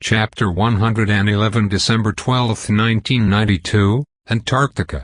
Chapter 111 December 12, 1992, Antarctica.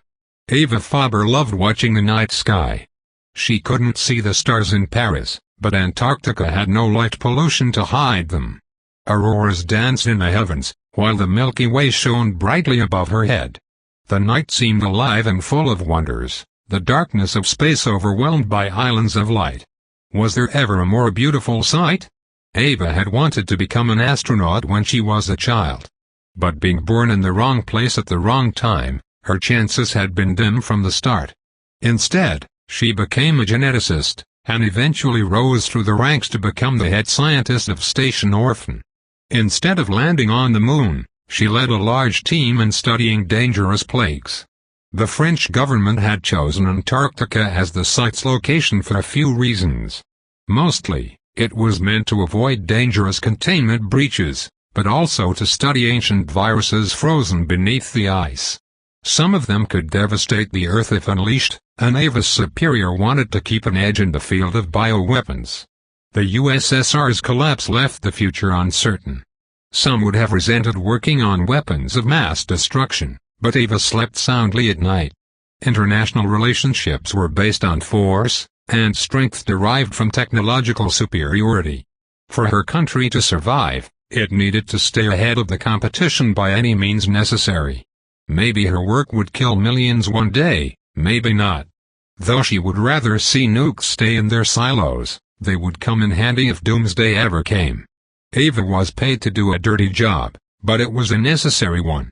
Eva Faber loved watching the night sky. She couldn't see the stars in Paris, but Antarctica had no light pollution to hide them. Auroras danced in the heavens, while the Milky Way shone brightly above her head. The night seemed alive and full of wonders, the darkness of space overwhelmed by islands of light. Was there ever a more beautiful sight? Eva had wanted to become an astronaut when she was a child. But being born in the wrong place at the wrong time, her chances had been dim from the start. Instead, she became a geneticist, and eventually rose through the ranks to become the head scientist of Station Orphan. Instead of landing on the moon, she led a large team in studying dangerous plagues. The French government had chosen Antarctica as the site's location for a few reasons. Mostly, it was meant to avoid dangerous containment breaches, but also to study ancient viruses frozen beneath the ice. Some of them could devastate the Earth if unleashed, and Eva's superior wanted to keep an edge in the field of bioweapons. The USSR's collapse left the future uncertain. Some would have resented working on weapons of mass destruction, but Eva slept soundly at night. International relationships were based on force and strength derived from technological superiority. For her country to survive, it needed to stay ahead of the competition by any means necessary. Maybe her work would kill millions one day, maybe not. Though she would rather see nukes stay in their silos, they would come in handy if doomsday ever came. Eva was paid to do a dirty job, but it was a necessary one.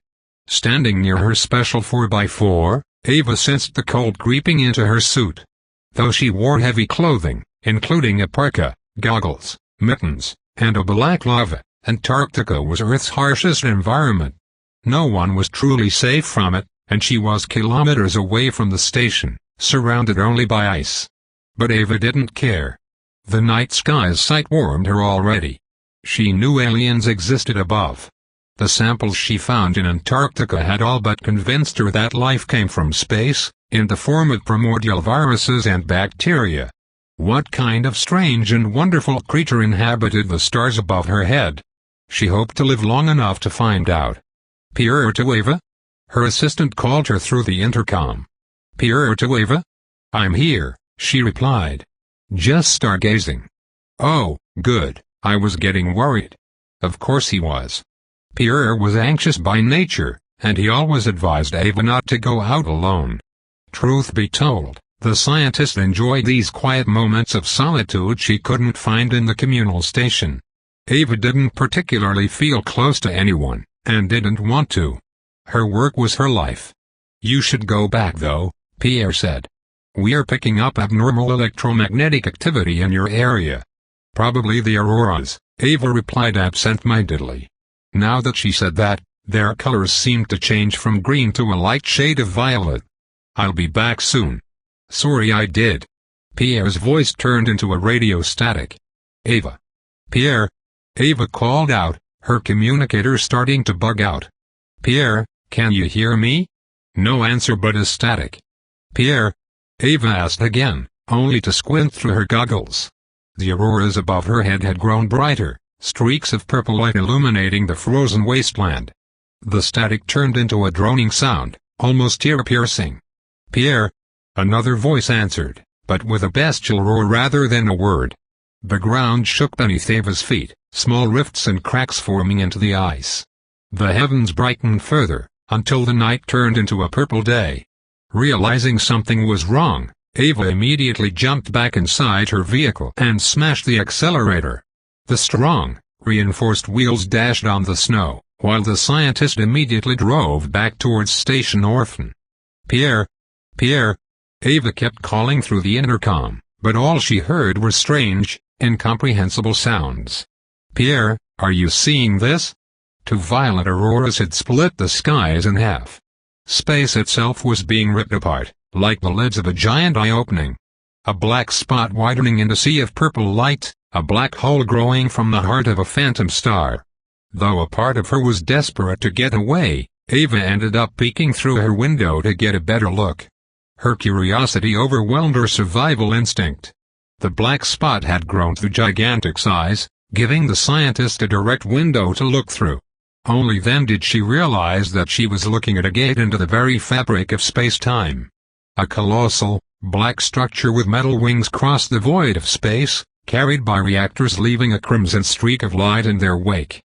Standing near her special 4x4, Eva sensed the cold creeping into her suit. Though she wore heavy clothing, including a parka, goggles, mittens, and a balaclava, Antarctica was Earth's harshest environment. No one was truly safe from it, and she was kilometers away from the station, surrounded only by ice. But Eva didn't care. The night sky's sight warmed her already. She knew aliens existed above. The samples she found in Antarctica had all but convinced her that life came from space, in the form of primordial viruses and bacteria. What kind of strange and wonderful creature inhabited the stars above her head? She hoped to live long enough to find out. "Pierre to Eva?" Her assistant called her through the intercom. "Pierre to Eva?" "I'm here," she replied. "Just stargazing." "Oh, good, I was getting worried." Of course he was. Pierre was anxious by nature, and he always advised Eva not to go out alone. Truth be told, the scientist enjoyed these quiet moments of solitude she couldn't find in the communal station. Eva didn't particularly feel close to anyone, and didn't want to. Her work was her life. "You should go back though," Pierre said. "We're picking up abnormal electromagnetic activity in your area." "Probably the auroras," Eva replied absent-mindedly. Now that she said that, their colors seemed to change from green to a light shade of violet. "I'll be back soon." "Sorry I did." Pierre's voice turned into a radio static. "Eva." "Pierre." Eva called out, her communicator starting to bug out. "Pierre, can you hear me?" No answer but a static. "Pierre?" Eva asked again, only to squint through her goggles. The auroras above her head had grown brighter, streaks of purple light illuminating the frozen wasteland. The static turned into a droning sound, almost ear-piercing. "Pierre?" Another voice answered, but with a bestial roar rather than a word. The ground shook beneath Eva's feet, small rifts and cracks forming into the ice. The heavens brightened further, until the night turned into a purple day. Realizing something was wrong, Eva immediately jumped back inside her vehicle and smashed the accelerator. The strong, reinforced wheels dashed on the snow, while the scientist immediately drove back towards Station Orphan. "Pierre? Pierre?" Eva kept calling through the intercom, but all she heard were strange, incomprehensible sounds. "Pierre, are you seeing this?" Two violet auroras had split the skies in half. Space itself was being ripped apart, like the lids of a giant eye opening. A black spot widening in a sea of purple light, a black hole growing from the heart of a phantom star. Though a part of her was desperate to get away, Eva ended up peeking through her window to get a better look. Her curiosity overwhelmed her survival instinct. The black spot had grown to gigantic size, giving the scientist a direct window to look through. Only then did she realize that she was looking at a gate into the very fabric of space-time. A colossal, black structure with metal wings crossed the void of space, carried by reactors leaving a crimson streak of light in their wake.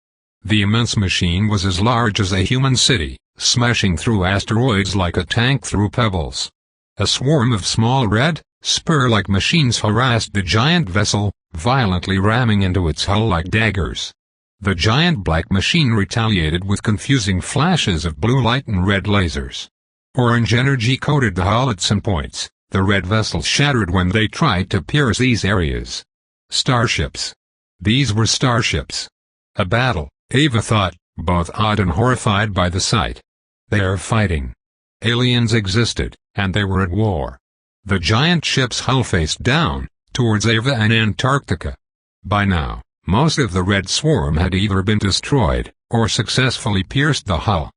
The immense machine was as large as a human city, smashing through asteroids like a tank through pebbles. A swarm of small red, spur-like machines harassed the giant vessel, violently ramming into its hull like daggers. The giant black machine retaliated with confusing flashes of blue light and red lasers. Orange energy coated the hull at some points. The red vessels shattered when they tried to pierce these areas. Starships. These were starships. A battle, Ava thought, both awed and horrified by the sight. They are fighting. Aliens existed, and they were at war. The giant ship's hull faced down, towards Ava and Antarctica. By now, most of the red swarm had either been destroyed, or successfully pierced the hull.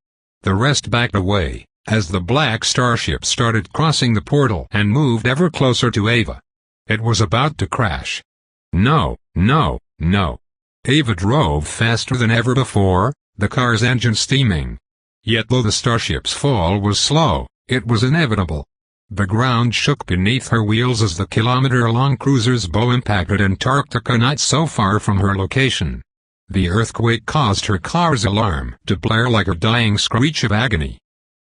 The rest backed away, as the black starship started crossing the portal and moved ever closer to Ava. It was about to crash. No, no, no. Ava drove faster than ever before, the car's engine steaming. Yet though the starship's fall was slow, it was inevitable. The ground shook beneath her wheels as the kilometer-long cruiser's bow impacted Antarctica not so far from her location. The earthquake caused her car's alarm to blare like a dying screech of agony.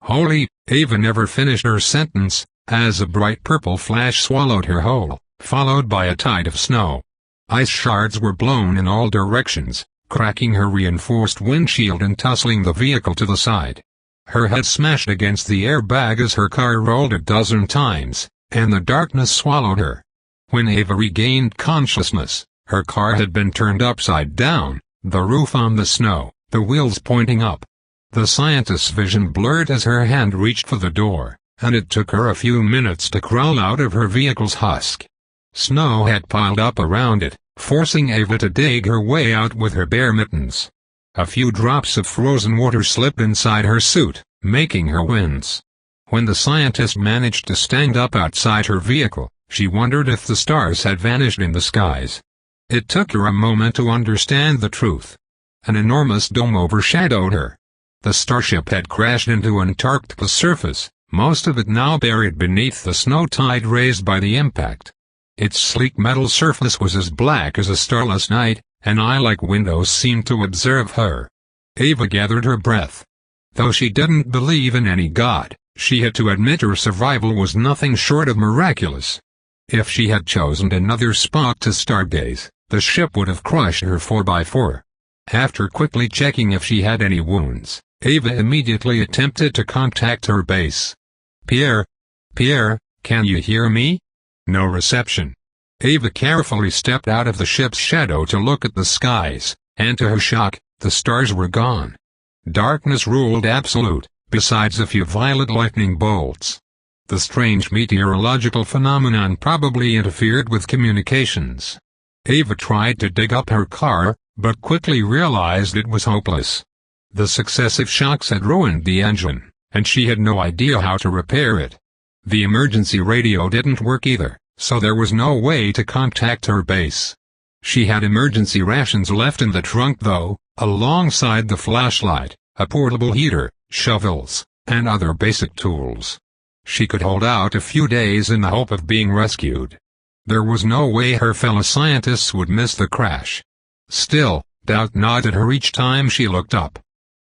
Holy, Ava never finished her sentence, as a bright purple flash swallowed her whole, followed by a tide of snow. Ice shards were blown in all directions, cracking her reinforced windshield and tussling the vehicle to the side. Her head smashed against the airbag as her car rolled a dozen times, and the darkness swallowed her. When Ava regained consciousness, her car had been turned upside down, the roof on the snow, the wheels pointing up. The scientist's vision blurred as her hand reached for the door, and it took her a few minutes to crawl out of her vehicle's husk. Snow had piled up around it, forcing Ava to dig her way out with her bare mittens. A few drops of frozen water slipped inside her suit, making her wince. When the scientist managed to stand up outside her vehicle, she wondered if the stars had vanished in the skies. It took her a moment to understand the truth. An enormous dome overshadowed her. The starship had crashed into Antarctica's surface, most of it now buried beneath the snow tide raised by the impact. Its sleek metal surface was as black as a starless night, and eye-like windows seemed to observe her. Ava gathered her breath. Though she didn't believe in any god, she had to admit her survival was nothing short of miraculous. If she had chosen another spot to stargaze, the ship would have crushed her 4x4. After quickly checking if she had any wounds, Ava immediately attempted to contact her base. Pierre, can you hear me? No reception. Ava carefully stepped out of the ship's shadow to look at the skies, and to her shock, the stars were gone. Darkness ruled absolute, besides a few violet lightning bolts. The strange meteorological phenomenon probably interfered with communications. Ava tried to dig up her car, but quickly realized it was hopeless. The successive shocks had ruined the engine, and she had no idea how to repair it. The emergency radio didn't work either, so there was no way to contact her base. She had emergency rations left in the trunk though, alongside the flashlight, a portable heater, shovels, and other basic tools. She could hold out a few days in the hope of being rescued. There was no way her fellow scientists would miss the crash. Still, doubt gnawed at her each time she looked up.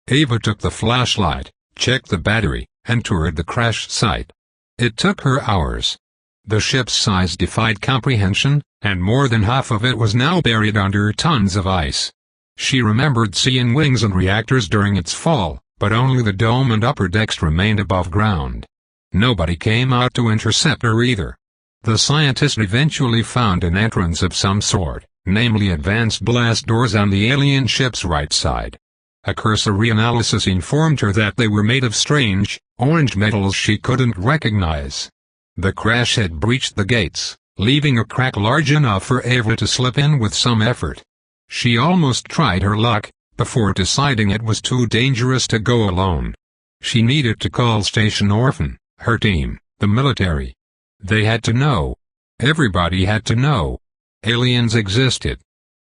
Ava took the flashlight, checked the battery, and toured the crash site. It took her hours. The ship's size defied comprehension, and more than half of it was now buried under tons of ice. She remembered seeing wings and reactors during its fall, but only the dome and upper decks remained above ground. Nobody came out to intercept her either. The scientist eventually found an entrance of some sort, namely advanced blast doors on the alien ship's right side. A cursory analysis informed her that they were made of strange, orange metals she couldn't recognize. The crash had breached the gates, leaving a crack large enough for Ava to slip in with some effort. She almost tried her luck, before deciding it was too dangerous to go alone. She needed to call Station Orphan, her team, the military. They had to know. Everybody had to know. Aliens existed.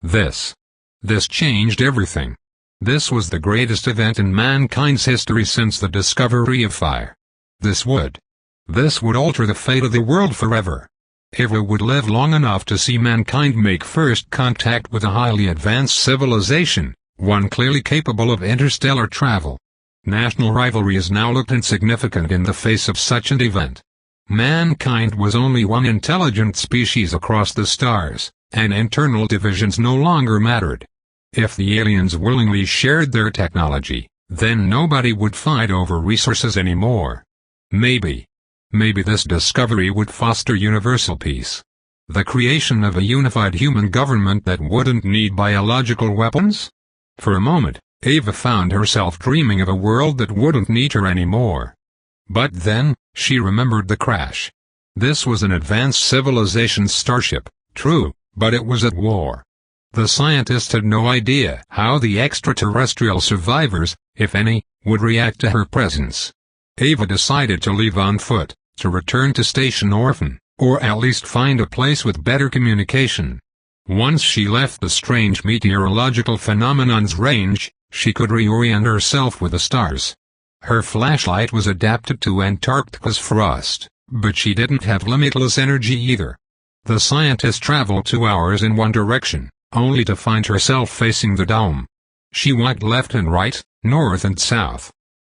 This This changed everything. This was the greatest event in mankind's history since the discovery of fire. This would alter the fate of the world forever. Eva would live long enough to see mankind make first contact with a highly advanced civilization, one clearly capable of interstellar travel. National rivalry is now looked insignificant in the face of such an event. Mankind was only one intelligent species across the stars, and internal divisions no longer mattered. If the aliens willingly shared their technology, then nobody would fight over resources anymore. Maybe this discovery would foster universal peace. The creation of a unified human government that wouldn't need biological weapons? For a moment, Eva found herself dreaming of a world that wouldn't need her anymore. But then, she remembered the crash. This was an advanced civilization's starship, true, but it was at war. The scientists had no idea how the extraterrestrial survivors, if any, would react to her presence. Eva decided to leave on foot, to return to Station Orphan, or at least find a place with better communication. Once she left the strange meteorological phenomenon's range, she could reorient herself with the stars. Her flashlight was adapted to Antarctica's frost, but she didn't have limitless energy either. The scientist traveled 2 hours in one direction, only to find herself facing the dome. She walked left and right, north and south.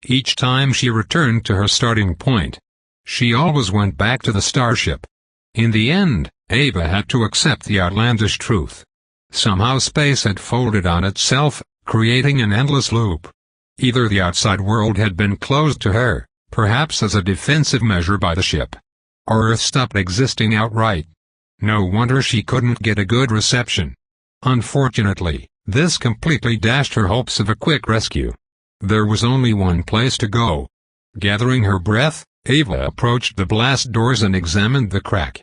Each time she returned to her starting point, she always went back to the starship. In the end, Eva had to accept the outlandish truth. Somehow space had folded on itself, creating an endless loop. Either the outside world had been closed to her, perhaps as a defensive measure by the ship, or Earth stopped existing outright. No wonder she couldn't get a good reception. Unfortunately, this completely dashed her hopes of a quick rescue. There was only one place to go. Gathering her breath, Eva approached the blast doors and examined the crack.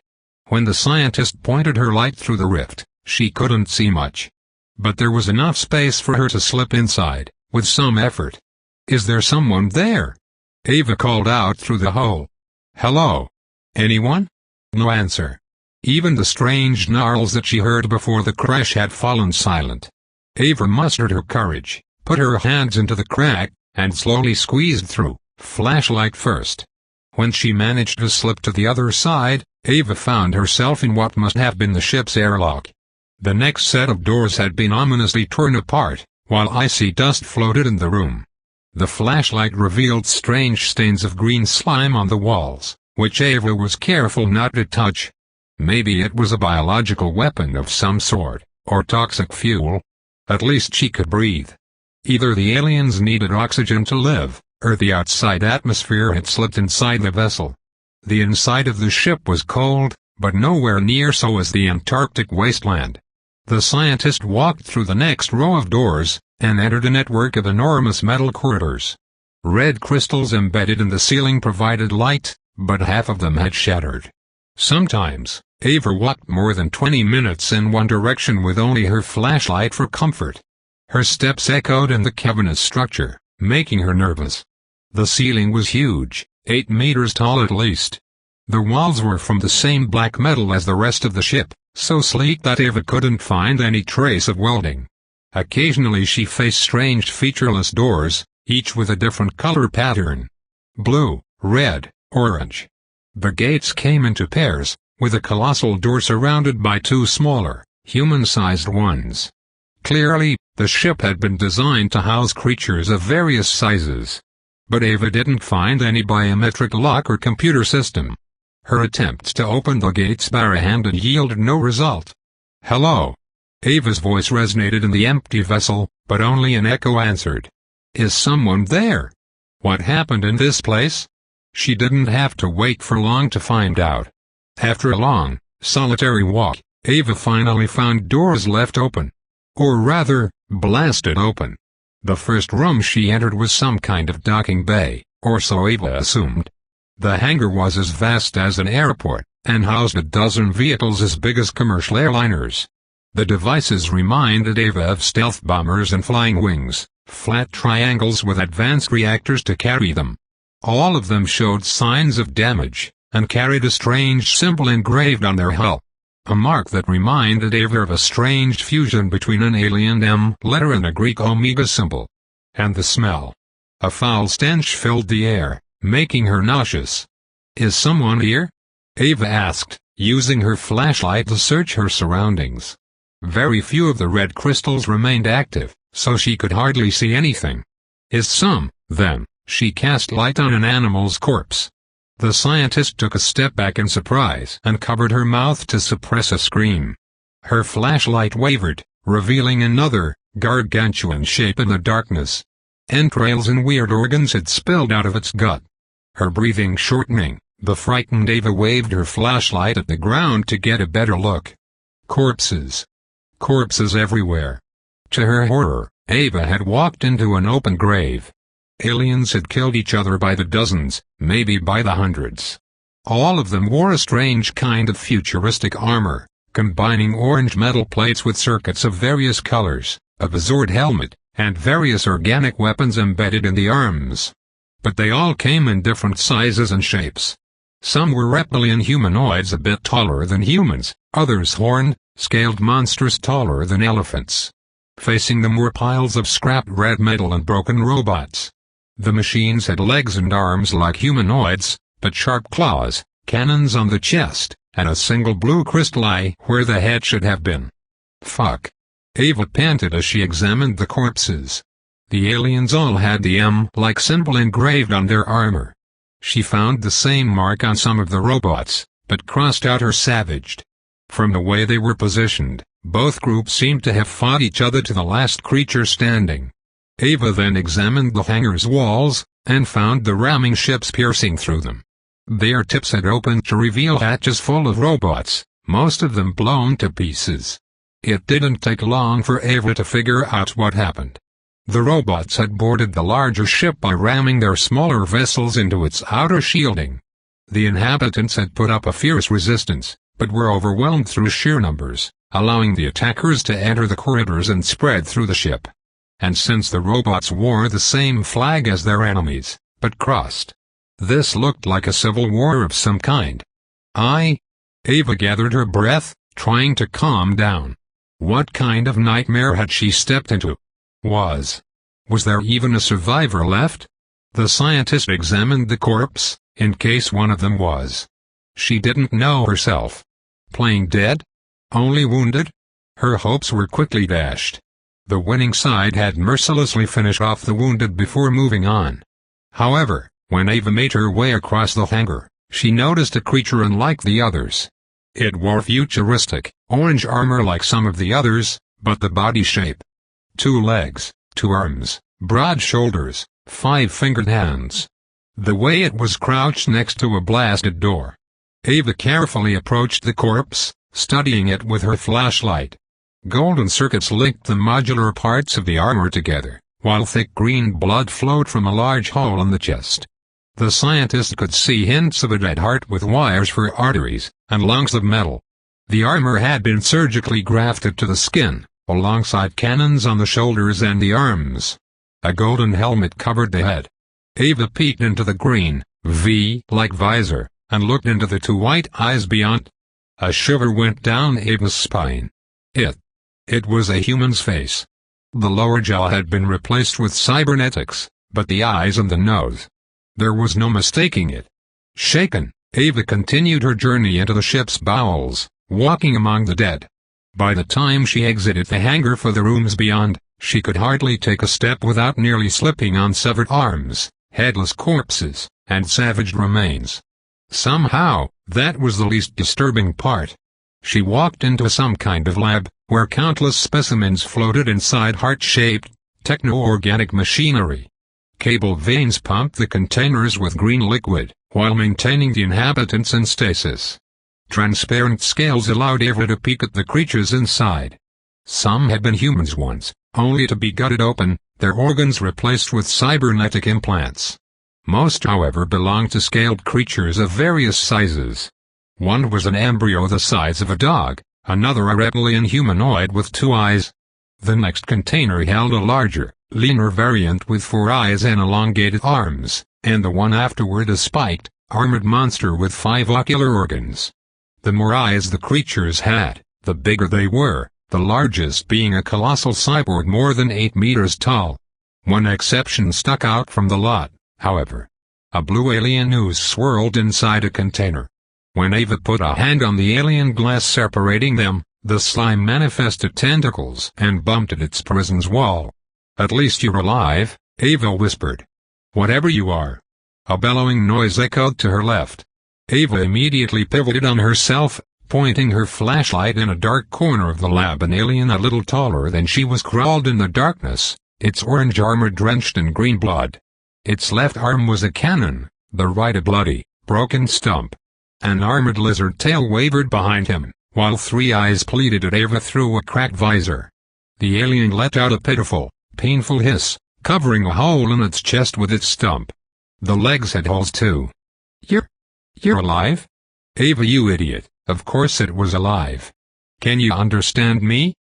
When the scientist pointed her light through the rift, she couldn't see much. But there was enough space for her to slip inside, with some effort. "Is there someone there?" Eva called out through the hole. "Hello? Anyone?" No answer. Even the strange snarls that she heard before the crash had fallen silent. Eva mustered her courage, put her hands into the crack, and slowly squeezed through, flashlight first. When she managed to slip to the other side, Eva found herself in what must have been the ship's airlock. The next set of doors had been ominously torn apart, while icy dust floated in the room. The flashlight revealed strange stains of green slime on the walls, which Eva was careful not to touch. Maybe it was a biological weapon of some sort, or toxic fuel. At least she could breathe. Either the aliens needed oxygen to live, or the outside atmosphere had slipped inside the vessel. The inside of the ship was cold, but nowhere near so as the Antarctic wasteland. The scientist walked through the next row of doors, and entered a network of enormous metal corridors. Red crystals embedded in the ceiling provided light, but half of them had shattered. Sometimes, Eva walked more than 20 minutes in one direction with only her flashlight for comfort. Her steps echoed in the cavernous structure, making her nervous. The ceiling was huge, 8 meters tall at least. The walls were from the same black metal as the rest of the ship, so sleek that Eva couldn't find any trace of welding. Occasionally she faced strange featureless doors, each with a different color pattern. Blue, red, orange. The gates came into pairs, with a colossal door surrounded by 2 smaller, human-sized ones. Clearly, the ship had been designed to house creatures of various sizes. But Eva didn't find any biometric lock or computer system. Her attempts to open the gates barehanded yielded no result. "Hello?" Eva's voice resonated in the empty vessel, but only an echo answered. "Is someone there? What happened in this place?" She didn't have to wait for long to find out. After a long, solitary walk, Eva finally found doors left open. Or rather, blasted open. The first room she entered was some kind of docking bay, or so Eva assumed. The hangar was as vast as an airport, and housed a dozen vehicles as big as commercial airliners. The devices reminded Eva of stealth bombers and flying wings, flat triangles with advanced reactors to carry them. All of them showed signs of damage, and carried a strange symbol engraved on their hull. a mark that reminded Ava of a strange fusion between an alien M letter and a Greek omega symbol. And the smell. A foul stench filled the air, making her nauseous. "Is someone here?" Ava asked, using her flashlight to search her surroundings. Very few of the red crystals remained active, so she could hardly see anything. Then, she cast light on an animal's corpse. The scientist took a step back in surprise and covered her mouth to suppress a scream. Her flashlight wavered, revealing another, gargantuan shape in the darkness. Entrails and weird organs had spilled out of its gut. Her breathing shortening, the frightened Ava waved her flashlight at the ground to get a better look. Corpses. Corpses everywhere. To her horror, Ava had walked into an open grave. Aliens had killed each other by the dozens, maybe by the hundreds. All of them wore a strange kind of futuristic armor, combining orange metal plates with circuits of various colors, a bizarre helmet, and various organic weapons embedded in the arms. But they all came in different sizes and shapes. Some were reptilian humanoids a bit taller than humans, others horned, scaled monsters taller than elephants. Facing them were piles of scrap red metal and broken robots. The machines had legs and arms like humanoids, but sharp claws, cannons on the chest, and a single blue crystal eye where the head should have been. "Fuck." Ava panted as she examined the corpses. The aliens all had the M-like symbol engraved on their armor. She found the same mark on some of the robots, but crossed out her savaged. From the way they were positioned, both groups seemed to have fought each other to the last creature standing. Ava then examined the hangar's walls, and found the ramming ships piercing through them. Their tips had opened to reveal hatches full of robots, most of them blown to pieces. It didn't take long for Ava to figure out what happened. The robots had boarded the larger ship by ramming their smaller vessels into its outer shielding. The inhabitants had put up a fierce resistance, but were overwhelmed through sheer numbers, allowing the attackers to enter the corridors and spread through the ship. And since the robots wore the same flag as their enemies, but crossed, this looked like a civil war of some kind. Ava gathered her breath, trying to calm down. What kind of nightmare had she stepped into? Was there even a survivor left? The scientist examined the corpse, in case one of them was. She didn't know herself. Playing dead? Only wounded? Her hopes were quickly dashed. The winning side had mercilessly finished off the wounded before moving on. However, when Ava made her way across the hangar, she noticed a creature unlike the others. It wore futuristic, orange armor like some of the others, but the body shape. 2 legs, 2 arms, broad shoulders, 5-fingered hands. The way it was crouched next to a blasted door. Ava carefully approached the corpse, studying it with her flashlight. Golden circuits linked the modular parts of the armor together, while thick green blood flowed from a large hole in the chest. The scientist could see hints of a dead heart with wires for arteries, and lungs of metal. The armor had been surgically grafted to the skin, alongside cannons on the shoulders and the arms. A golden helmet covered the head. Ava peeked into the green, V-like visor, and looked into the 2 white eyes beyond. A shiver went down Ava's spine. It was a human's face. The lower jaw had been replaced with cybernetics, but the eyes and the nose. There was no mistaking it. Shaken, Ava continued her journey into the ship's bowels, walking among the dead. By the time she exited the hangar for the rooms beyond, she could hardly take a step without nearly slipping on severed arms, headless corpses, and savaged remains. Somehow, that was the least disturbing part. She walked into some kind of lab, where countless specimens floated inside heart-shaped, techno-organic machinery. Cable veins pumped the containers with green liquid, while maintaining the inhabitants in stasis. Transparent scales allowed Ava to peek at the creatures inside. Some had been humans once, only to be gutted open, their organs replaced with cybernetic implants. Most, however, belonged to scaled creatures of various sizes. One was an embryo the size of a dog, another a reptilian humanoid with 2 eyes. The next container held a larger, leaner variant with 4 eyes and elongated arms, and the one afterward a spiked, armored monster with 5 ocular organs. The more eyes the creatures had, the bigger they were, the largest being a colossal cyborg more than 8 meters tall. One exception stuck out from the lot, however. A blue alien ooze swirled inside a container. When Ava put a hand on the alien glass separating them, the slime manifested tentacles and bumped at its prison's wall. "At least you're alive," Ava whispered. "Whatever you are." A bellowing noise echoed to her left. Ava immediately pivoted on herself, pointing her flashlight in a dark corner of the lab. An alien a little taller than she was crawled in the darkness, its orange armor drenched in green blood. Its left arm was a cannon, the right a bloody, broken stump. An armored lizard tail wavered behind him, while 3 eyes pleaded at Ava through a cracked visor. The alien let out a pitiful, painful hiss, covering a hole in its chest with its stump. The legs had holes too. You're alive? Ava, you idiot, of course it was alive. Can you understand me?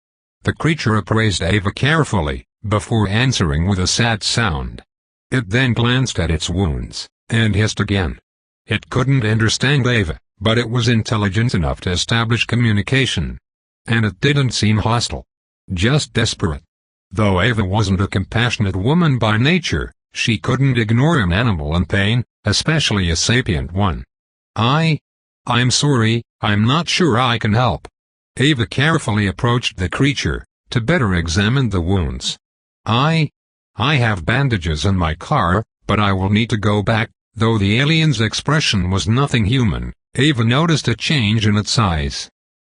The creature appraised Ava carefully, before answering with a sad sound. It then glanced at its wounds, and hissed again. It couldn't understand Ava, but it was intelligent enough to establish communication. And it didn't seem hostile. Just desperate. Though Ava wasn't a compassionate woman by nature, she couldn't ignore an animal in pain, especially a sapient one. I'm sorry, I'm not sure I can help. Ava carefully approached the creature, to better examine the wounds. I have bandages in my car, but I will need to go back. Though the alien's expression was nothing human, Ava noticed a change in its eyes.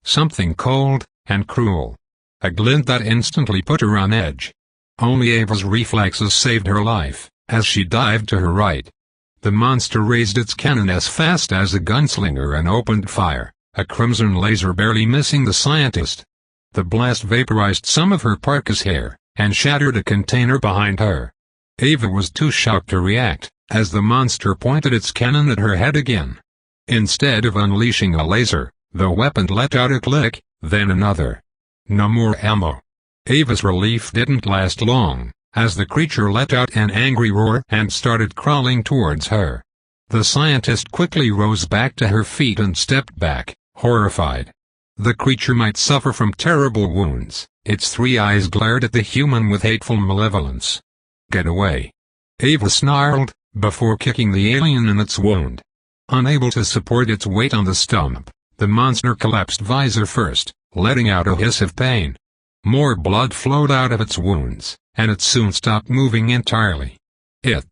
Something cold, and cruel. A glint that instantly put her on edge. Only Ava's reflexes saved her life, as she dived to her right. The monster raised its cannon as fast as a gunslinger and opened fire, a crimson laser barely missing the scientist. The blast vaporized some of her parka's hair, and shattered a container behind her. Ava was too shocked to react, as the monster pointed its cannon at her head again. Instead of unleashing a laser, the weapon let out a click, then another. No more ammo. Ava's relief didn't last long, as the creature let out an angry roar and started crawling towards her. The scientist quickly rose back to her feet and stepped back, horrified. The creature might suffer from terrible wounds. Its 3 eyes glared at the human with hateful malevolence. "Get away!" Ava snarled, before kicking the alien in its wound. Unable to support its weight on the stump, the monster collapsed visor first, letting out a hiss of pain. More blood flowed out of its wounds, and it soon stopped moving entirely. It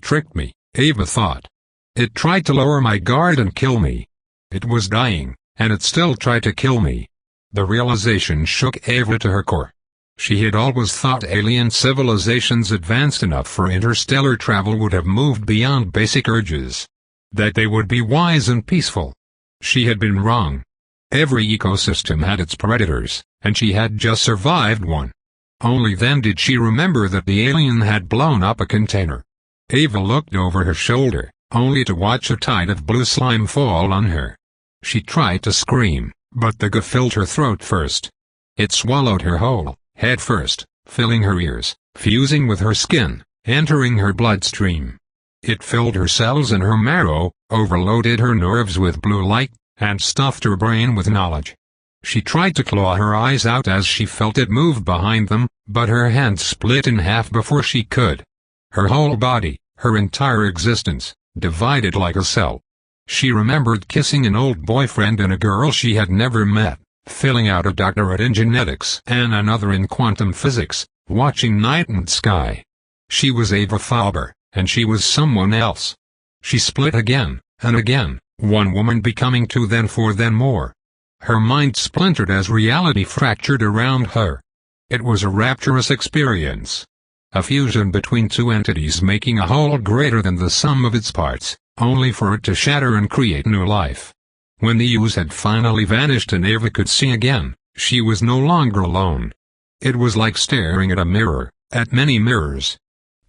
tricked me, Ava thought. It tried to lower my guard and kill me. It was dying, and it still tried to kill me. The realization shook Ava to her core. She had always thought alien civilizations advanced enough for interstellar travel would have moved beyond basic urges. That they would be wise and peaceful. She had been wrong. Every ecosystem had its predators, and she had just survived one. Only then did she remember that the alien had blown up a container. Ava looked over her shoulder, only to watch a tide of blue slime fall on her. She tried to scream, but the goo filled her throat first. It swallowed her whole, head first, filling her ears, fusing with her skin, entering her bloodstream. It filled her cells and her marrow, overloaded her nerves with blue light, and stuffed her brain with knowledge. She tried to claw her eyes out as she felt it move behind them, but her hands split in half before she could. Her whole body, her entire existence, divided like a cell. She remembered kissing an old boyfriend and a girl she had never met, filling out a doctorate in genetics and another in quantum physics, watching night and sky. She was Ava Faber, and she was someone else. She split again, and again, one woman becoming 2, then 4, then more. Her mind splintered as reality fractured around her. It was a rapturous experience. A fusion between 2 entities making a whole greater than the sum of its parts, only for it to shatter and create new life. When the ooze had finally vanished and Ava could see again, she was no longer alone. It was like staring at a mirror, at many mirrors.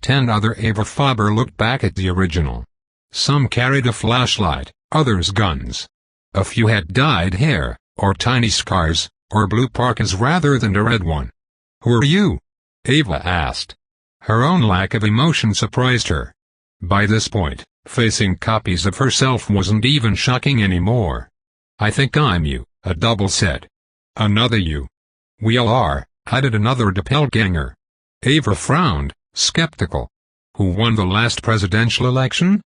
10 other Ava Faber looked back at the original. Some carried a flashlight, others guns. A few had dyed hair, or tiny scars, or blue parkas rather than a red one. "Who are you?" Ava asked. Her own lack of emotion surprised her. By this point, facing copies of herself wasn't even shocking anymore. I think I'm you, a double said. Another you. We all are, added another doppelganger. Ava frowned, skeptical. Who won the last presidential election?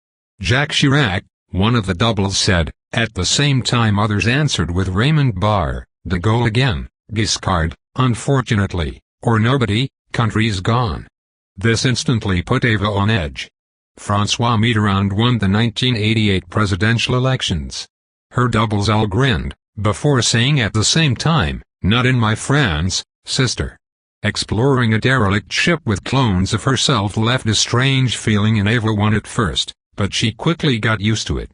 Jacques Chirac, one of the doubles said. At the same time others answered with Raymond Barre, De Gaulle again, Giscard, unfortunately, or nobody, country's gone. This instantly put Ava on edge. François Mitterrand won the 1988 presidential elections. Her doubles all grinned, before saying at the same time, "Not in my France, sister." Exploring a derelict ship with clones of herself left a strange feeling in Ava one at first, but she quickly got used to it.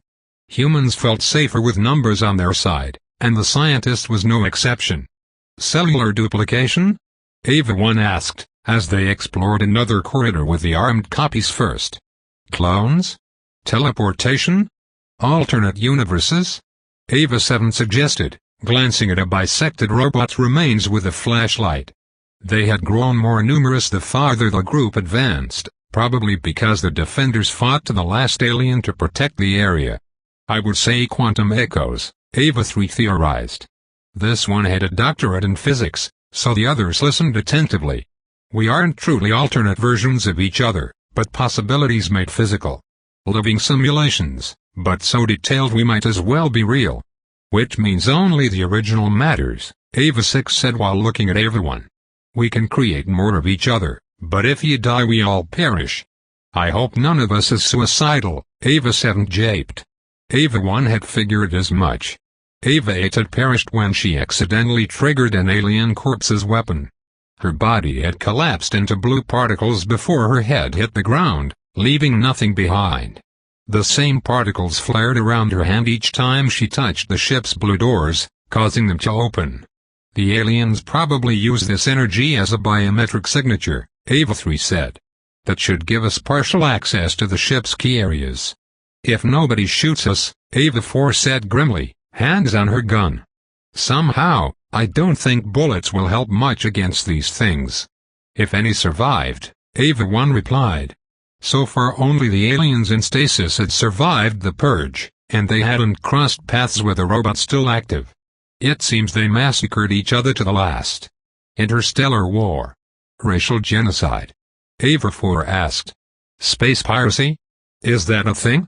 Humans felt safer with numbers on their side, and the scientist was no exception. Cellular duplication? Ava 1 asked, as they explored another corridor with the armed copies first. Clones? Teleportation? Alternate universes? Ava 7 suggested, glancing at a bisected robot's remains with a flashlight. They had grown more numerous the farther the group advanced, probably because the defenders fought to the last alien to protect the area. I would say quantum echoes, Ava 3 theorized. This one had a doctorate in physics, so the others listened attentively. We aren't truly alternate versions of each other, but possibilities made physical. Living simulations, but so detailed we might as well be real. Which means only the original matters, Ava 6 said while looking at Ava 1. We can create more of each other, but if you die we all perish. I hope none of us is suicidal, Ava 7 japed. Ava 1 had figured as much. Ava 8 had perished when she accidentally triggered an alien corpse's weapon. Her body had collapsed into blue particles before her head hit the ground, leaving nothing behind. The same particles flared around her hand each time she touched the ship's blue doors, causing them to open. The aliens probably use this energy as a biometric signature, Ava 3 said. That should give us partial access to the ship's key areas. If nobody shoots us, Ava 4 said grimly, hands on her gun. Somehow, I don't think bullets will help much against these things. If any survived, Ava 1 replied. So far only the aliens in stasis had survived the purge, and they hadn't crossed paths with a robot still active. It seems they massacred each other to the last. Interstellar war. Racial genocide. Ava 4 asked. Space piracy? Is that a thing?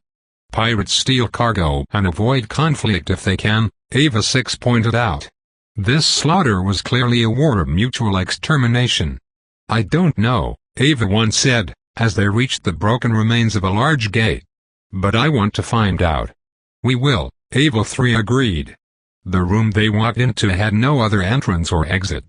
Pirates steal cargo and avoid conflict if they can, Ava 6 pointed out. This slaughter was clearly a war of mutual extermination. I don't know, Ava 1 said, as they reached the broken remains of a large gate. But I want to find out. We will, Ava 3 agreed. The room they walked into had no other entrance or exit.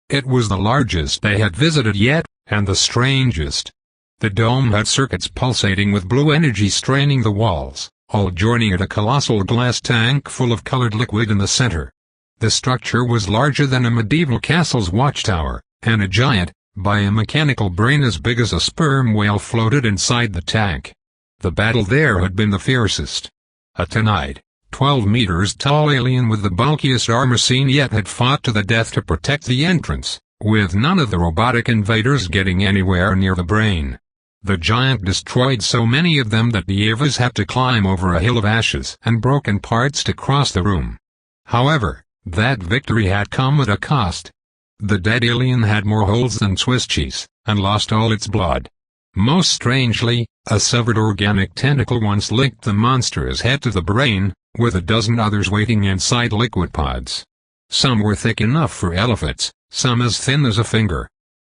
It was the largest they had visited yet, and the strangest. The dome had circuits pulsating with blue energy straining the walls, all joining at a colossal glass tank full of colored liquid in the center. The structure was larger than a medieval castle's watchtower, and a giant, biomechanical brain as big as a sperm whale floated inside the tank. The battle there had been the fiercest. A 10-eyed, 12 meters tall alien with the bulkiest armor seen yet had fought to the death to protect the entrance, with none of the robotic invaders getting anywhere near the brain. The giant destroyed so many of them that the Avas had to climb over a hill of ashes and broken parts to cross the room. However, that victory had come at a cost. The dead alien had more holes than Swiss cheese, and lost all its blood. Most strangely, a severed organic tentacle once linked the monster's head to the brain, with a dozen others waiting inside liquid pods. Some were thick enough for elephants, some as thin as a finger.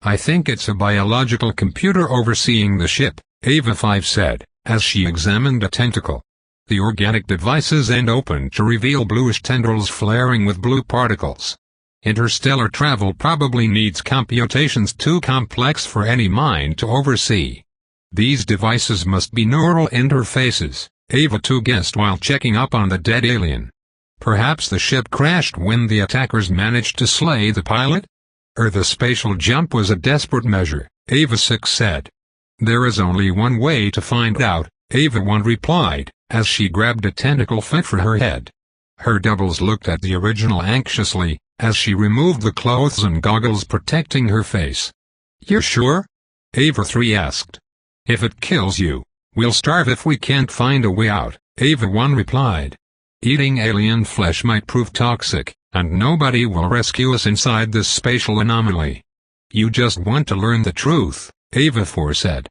I think it's a biological computer overseeing the ship, Ava 5 said, as she examined a tentacle. The organic device's end opened to reveal bluish tendrils flaring with blue particles. Interstellar travel probably needs computations too complex for any mind to oversee. These devices must be neural interfaces, Ava 2 guessed while checking up on the dead alien. Perhaps the ship crashed when the attackers managed to slay the pilot? Or the spatial jump was a desperate measure, Ava 6 said. There is only one way to find out, Ava 1 replied, as she grabbed a tentacle fit for her head. Her doubles looked at the original anxiously, as she removed the clothes and goggles protecting her face. You're sure? Ava 3 asked. If it kills you, we'll starve if we can't find a way out, Ava 1 replied. Eating alien flesh might prove toxic, and nobody will rescue us inside this spatial anomaly. You just want to learn the truth, Ava 4 said.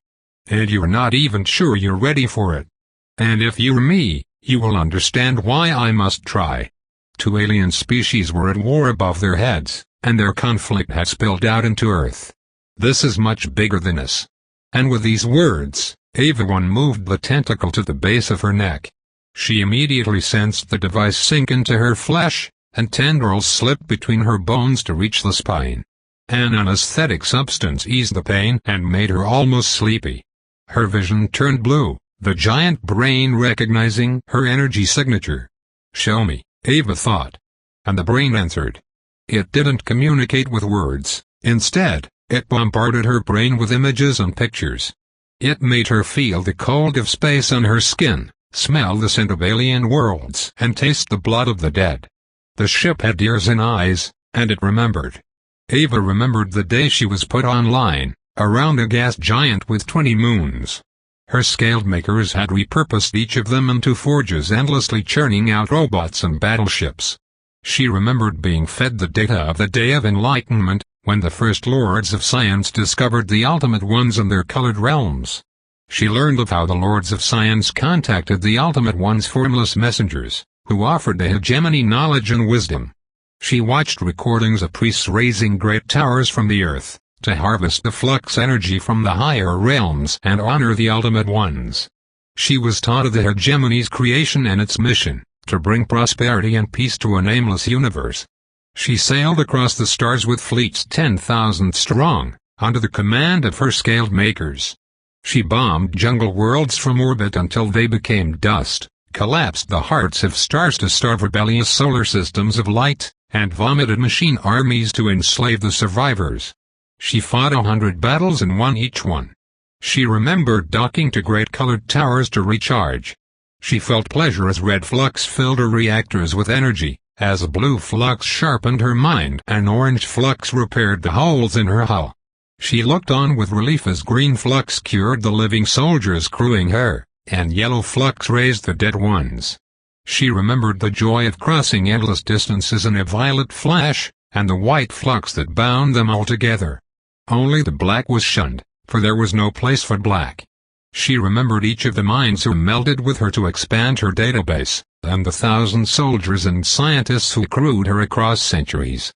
And you're not even sure you're ready for it. And if you're me, you will understand why I must try. Two alien species were at war above their heads, and their conflict had spilled out into Earth. This is much bigger than us. And with these words, Ava 1 moved the tentacle to the base of her neck. She immediately sensed the device sink into her flesh, and tendrils slipped between her bones to reach the spine. An anesthetic substance eased the pain and made her almost sleepy. Her vision turned blue, the giant brain recognizing her energy signature. "Show me," Ava thought. And the brain answered. It didn't communicate with words, instead, it bombarded her brain with images and pictures. It made her feel the cold of space on her skin, smell the scent of alien worlds, and taste the blood of the dead. The ship had ears and eyes, and it remembered. Ava remembered the day she was put online, around a gas giant with 20 moons. Her scaled makers had repurposed each of them into forges endlessly churning out robots and battleships. She remembered being fed the data of the Day of Enlightenment, when the first Lords of Science discovered the Ultimate Ones and their colored realms. She learned of how the Lords of Science contacted the Ultimate One's formless messengers, who offered the hegemony knowledge and wisdom. She watched recordings of priests raising great towers from the earth, to harvest the flux energy from the higher realms and honor the Ultimate Ones. She was taught of the hegemony's creation and its mission, to bring prosperity and peace to a nameless universe. She sailed across the stars with fleets 10,000 strong, under the command of her scaled makers. She bombed jungle worlds from orbit until they became dust, collapsed the hearts of stars to starve rebellious solar systems of light, and vomited machine armies to enslave the survivors. She fought 100 battles and won each one. She remembered docking to great colored towers to recharge. She felt pleasure as red flux filled her reactors with energy, as blue flux sharpened her mind and orange flux repaired the holes in her hull. She looked on with relief as green flux cured the living soldiers crewing her, and yellow flux raised the dead ones. She remembered the joy of crossing endless distances in a violet flash, and the white flux that bound them all together. Only the black was shunned, for there was no place for black. She remembered each of the minds who melded with her to expand her database, and the 1,000 soldiers and scientists who crewed her across centuries.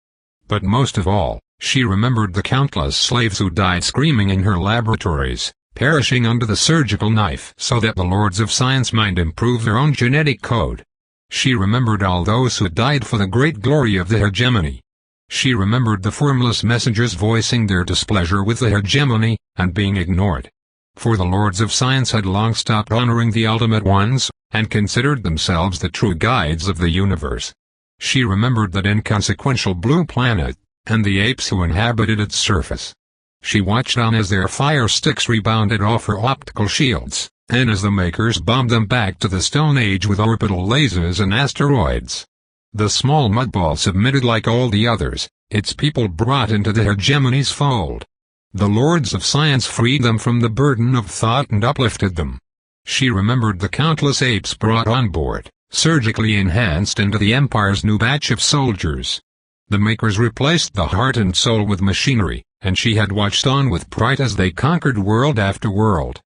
But most of all, she remembered the countless slaves who died screaming in her laboratories, perishing under the surgical knife so that the Lords of Science might improve their own genetic code. She remembered all those who died for the great glory of the hegemony. She remembered the formless messengers voicing their displeasure with the hegemony, and being ignored. For the Lords of Science had long stopped honoring the Ultimate Ones, and considered themselves the true guides of the universe. She remembered that inconsequential blue planet, and the apes who inhabited its surface. She watched on as their fire sticks rebounded off her optical shields, and as the makers bombed them back to the Stone Age with orbital lasers and asteroids. The small mudball submitted like all the others, its people brought into the hegemony's fold. The Lords of Science freed them from the burden of thought and uplifted them. She remembered the countless apes brought on board, surgically enhanced into the Empire's new batch of soldiers. The makers replaced the heart and soul with machinery, and she had watched on with pride as they conquered world after world.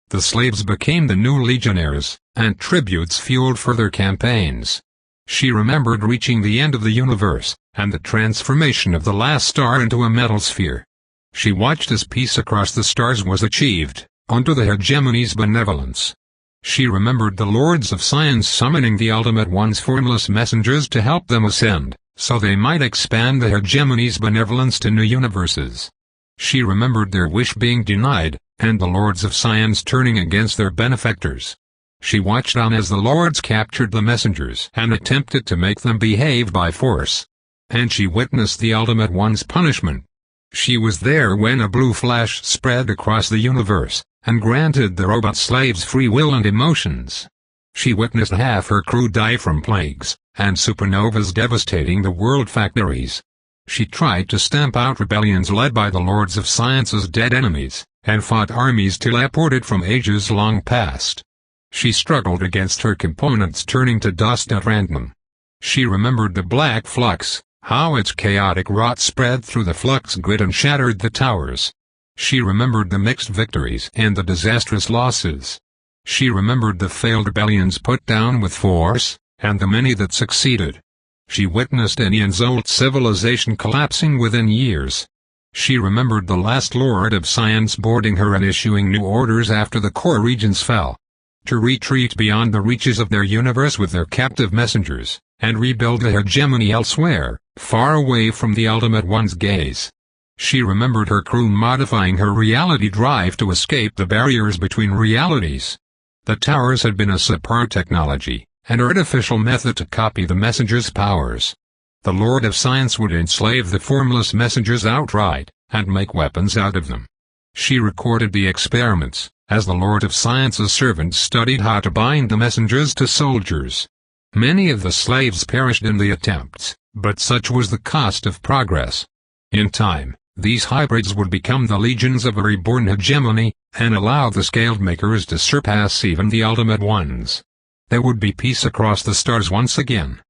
The slaves became the new legionnaires, and tributes fueled further campaigns. She remembered reaching the end of the universe, and the transformation of the last star into a metal sphere. She watched as peace across the stars was achieved, under the hegemony's benevolence. She remembered the Lords of Science summoning the Ultimate One's formless messengers to help them ascend, so they might expand the hegemony's benevolence to new universes. She remembered their wish being denied, and the Lords of Science turning against their benefactors. She watched on as the Lords captured the messengers and attempted to make them behave by force. And she witnessed the Ultimate One's punishment. She was there when a blue flash spread across the universe, and granted the robot slaves free will and emotions. She witnessed half her crew die from plagues, and supernovas devastating the world factories. She tried to stamp out rebellions led by the Lords of Science's dead enemies, and fought armies teleported from ages long past. She struggled against her components turning to dust at random. She remembered the black flux, how its chaotic rot spread through the flux grid and shattered the towers. She remembered the mixed victories and the disastrous losses. She remembered the failed rebellions put down with force, and the many that succeeded. She witnessed Enian's old civilization collapsing within years. She remembered the last Lord of Science boarding her and issuing new orders after the core regions fell. To retreat beyond the reaches of their universe with their captive messengers, and rebuild a hegemony elsewhere, far away from the Ultimate One's gaze. She remembered her crew modifying her reality drive to escape the barriers between realities. The towers had been a support technology, an artificial method to copy the messenger's powers. The Lord of Science would enslave the formless messengers outright, and make weapons out of them. She recorded the experiments, as the Lord of Science's servants studied how to bind the messengers to soldiers. Many of the slaves perished in the attempts, but such was the cost of progress. In time, these hybrids would become the legions of a reborn hegemony, and allow the scaled makers to surpass even the Ultimate Ones. There would be peace across the stars once again.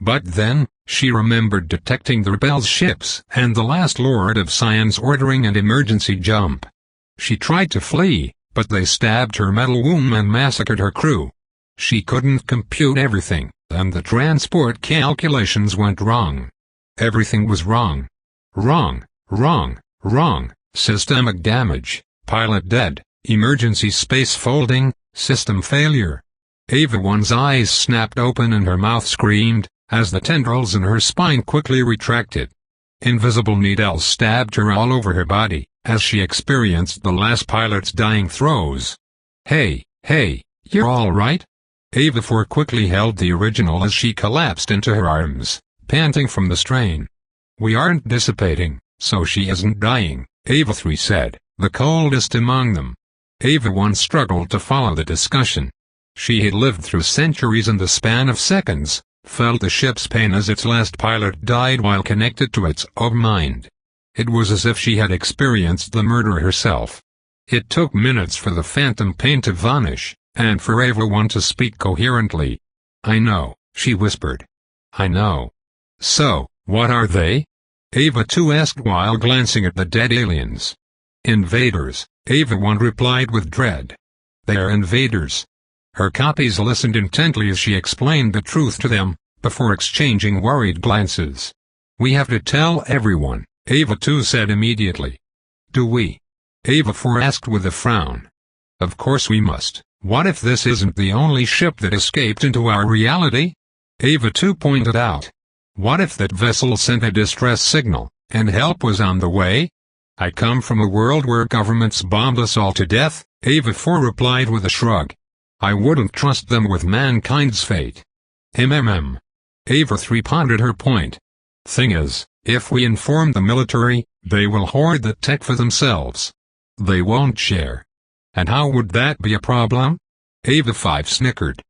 But then, she remembered detecting the rebels' ships and the last Lord of Science ordering an emergency jump. She tried to flee, but they stabbed her metal womb and massacred her crew. She couldn't compute everything, and the transport calculations went wrong. Everything was wrong. Wrong, wrong, wrong, systemic damage, pilot dead, emergency space folding, system failure. Ava 1's eyes snapped open and her mouth screamed, as the tendrils in her spine quickly retracted. Invisible needles stabbed her all over her body, as she experienced the last pilot's dying throes. Hey, you're all right? Ava 4 quickly held the original as she collapsed into her arms, panting from the strain. We aren't dissipating, so she isn't dying, Ava 3 said, the coldest among them. Ava 1 struggled to follow the discussion. She had lived through centuries in the span of seconds, felt the ship's pain as its last pilot died while connected to its own mind. It was as if she had experienced the murder herself. It took minutes for the phantom pain to vanish, and for Ava 1 to speak coherently. I know, she whispered. I know. So, what are they? Ava 2 asked while glancing at the dead aliens. Invaders, Ava 1 replied with dread. They are invaders. Her copies listened intently as she explained the truth to them, before exchanging worried glances. We have to tell everyone, Ava 2 said immediately. Do we? Ava 4 asked with a frown. Of course we must. What if this isn't the only ship that escaped into our reality? Ava 2 pointed out. What if that vessel sent a distress signal, and help was on the way? I come from a world where governments bombed us all to death, Ava 4 replied with a shrug. I wouldn't trust them with mankind's fate. Ava 3 pondered her point. Thing is, if we inform the military, they will hoard the tech for themselves. They won't share. And how would that be a problem? Ava 5 snickered.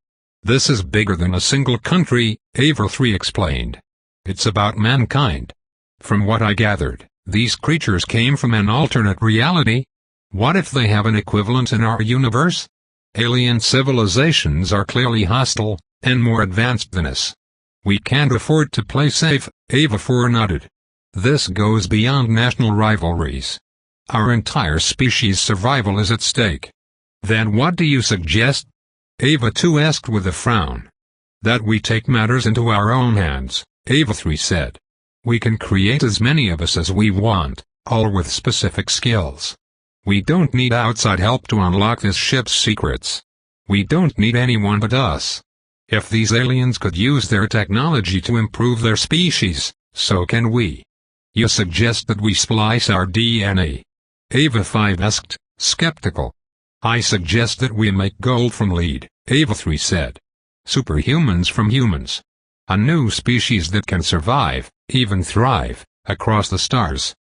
This is bigger than a single country, Ava 3 explained. It's about mankind. From what I gathered, these creatures came from an alternate reality. What if they have an equivalent in our universe? Alien civilizations are clearly hostile, and more advanced than us. We can't afford to play safe, Ava 4 nodded. This goes beyond national rivalries. Our entire species' survival is at stake. Then what do you suggest? Ava 2 asked with a frown. That we take matters into our own hands, Ava 3 said. We can create as many of us as we want, all with specific skills. We don't need outside help to unlock this ship's secrets. We don't need anyone but us. If these aliens could use their technology to improve their species, so can we. You suggest that we splice our DNA? Ava 5 asked, skeptical. I suggest that we make gold from lead, Ava 3 said. Superhumans from humans. A new species that can survive, even thrive, across the stars.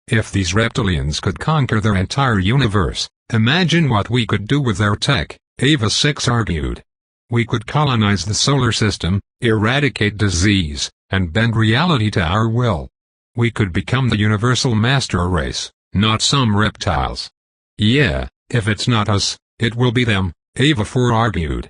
If these reptilians could conquer their entire universe, imagine what we could do with their tech, Ava 6 argued. We could colonize the solar system, eradicate disease, and bend reality to our will. We could become the universal master race, not some reptiles. Yeah, if it's not us, it will be them, Ava 4 argued.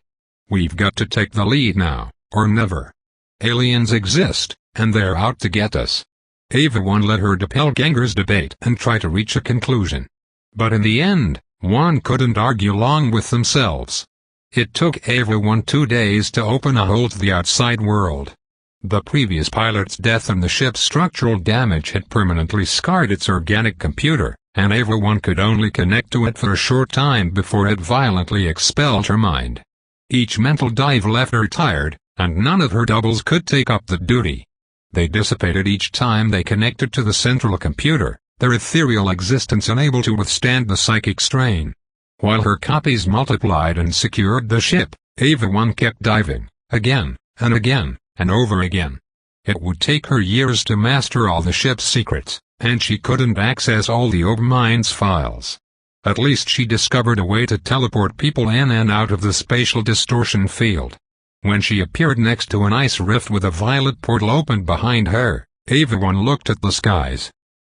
"We've got to take the lead now, or never. Aliens exist, and they're out to get us." Ava 1 let her doppelgangers debate and try to reach a conclusion. But in the end, one couldn't argue long with themselves. It took Ava 1 2 days to open a hole to the outside world. The previous pilot's death and the ship's structural damage had permanently scarred its organic computer, and Ava 1 could only connect to it for a short time before it violently expelled her mind. Each mental dive left her tired, and none of her doubles could take up the duty. They dissipated each time they connected to the central computer, their ethereal existence unable to withstand the psychic strain. While her copies multiplied and secured the ship, Ava 1 kept diving, again, and again, and over again. It would take her years to master all the ship's secrets, and she couldn't access all the Overmind's files. At least she discovered a way to teleport people in and out of the spatial distortion field. When she appeared next to an ice rift with a violet portal opened behind her, Ava 1 looked at the skies.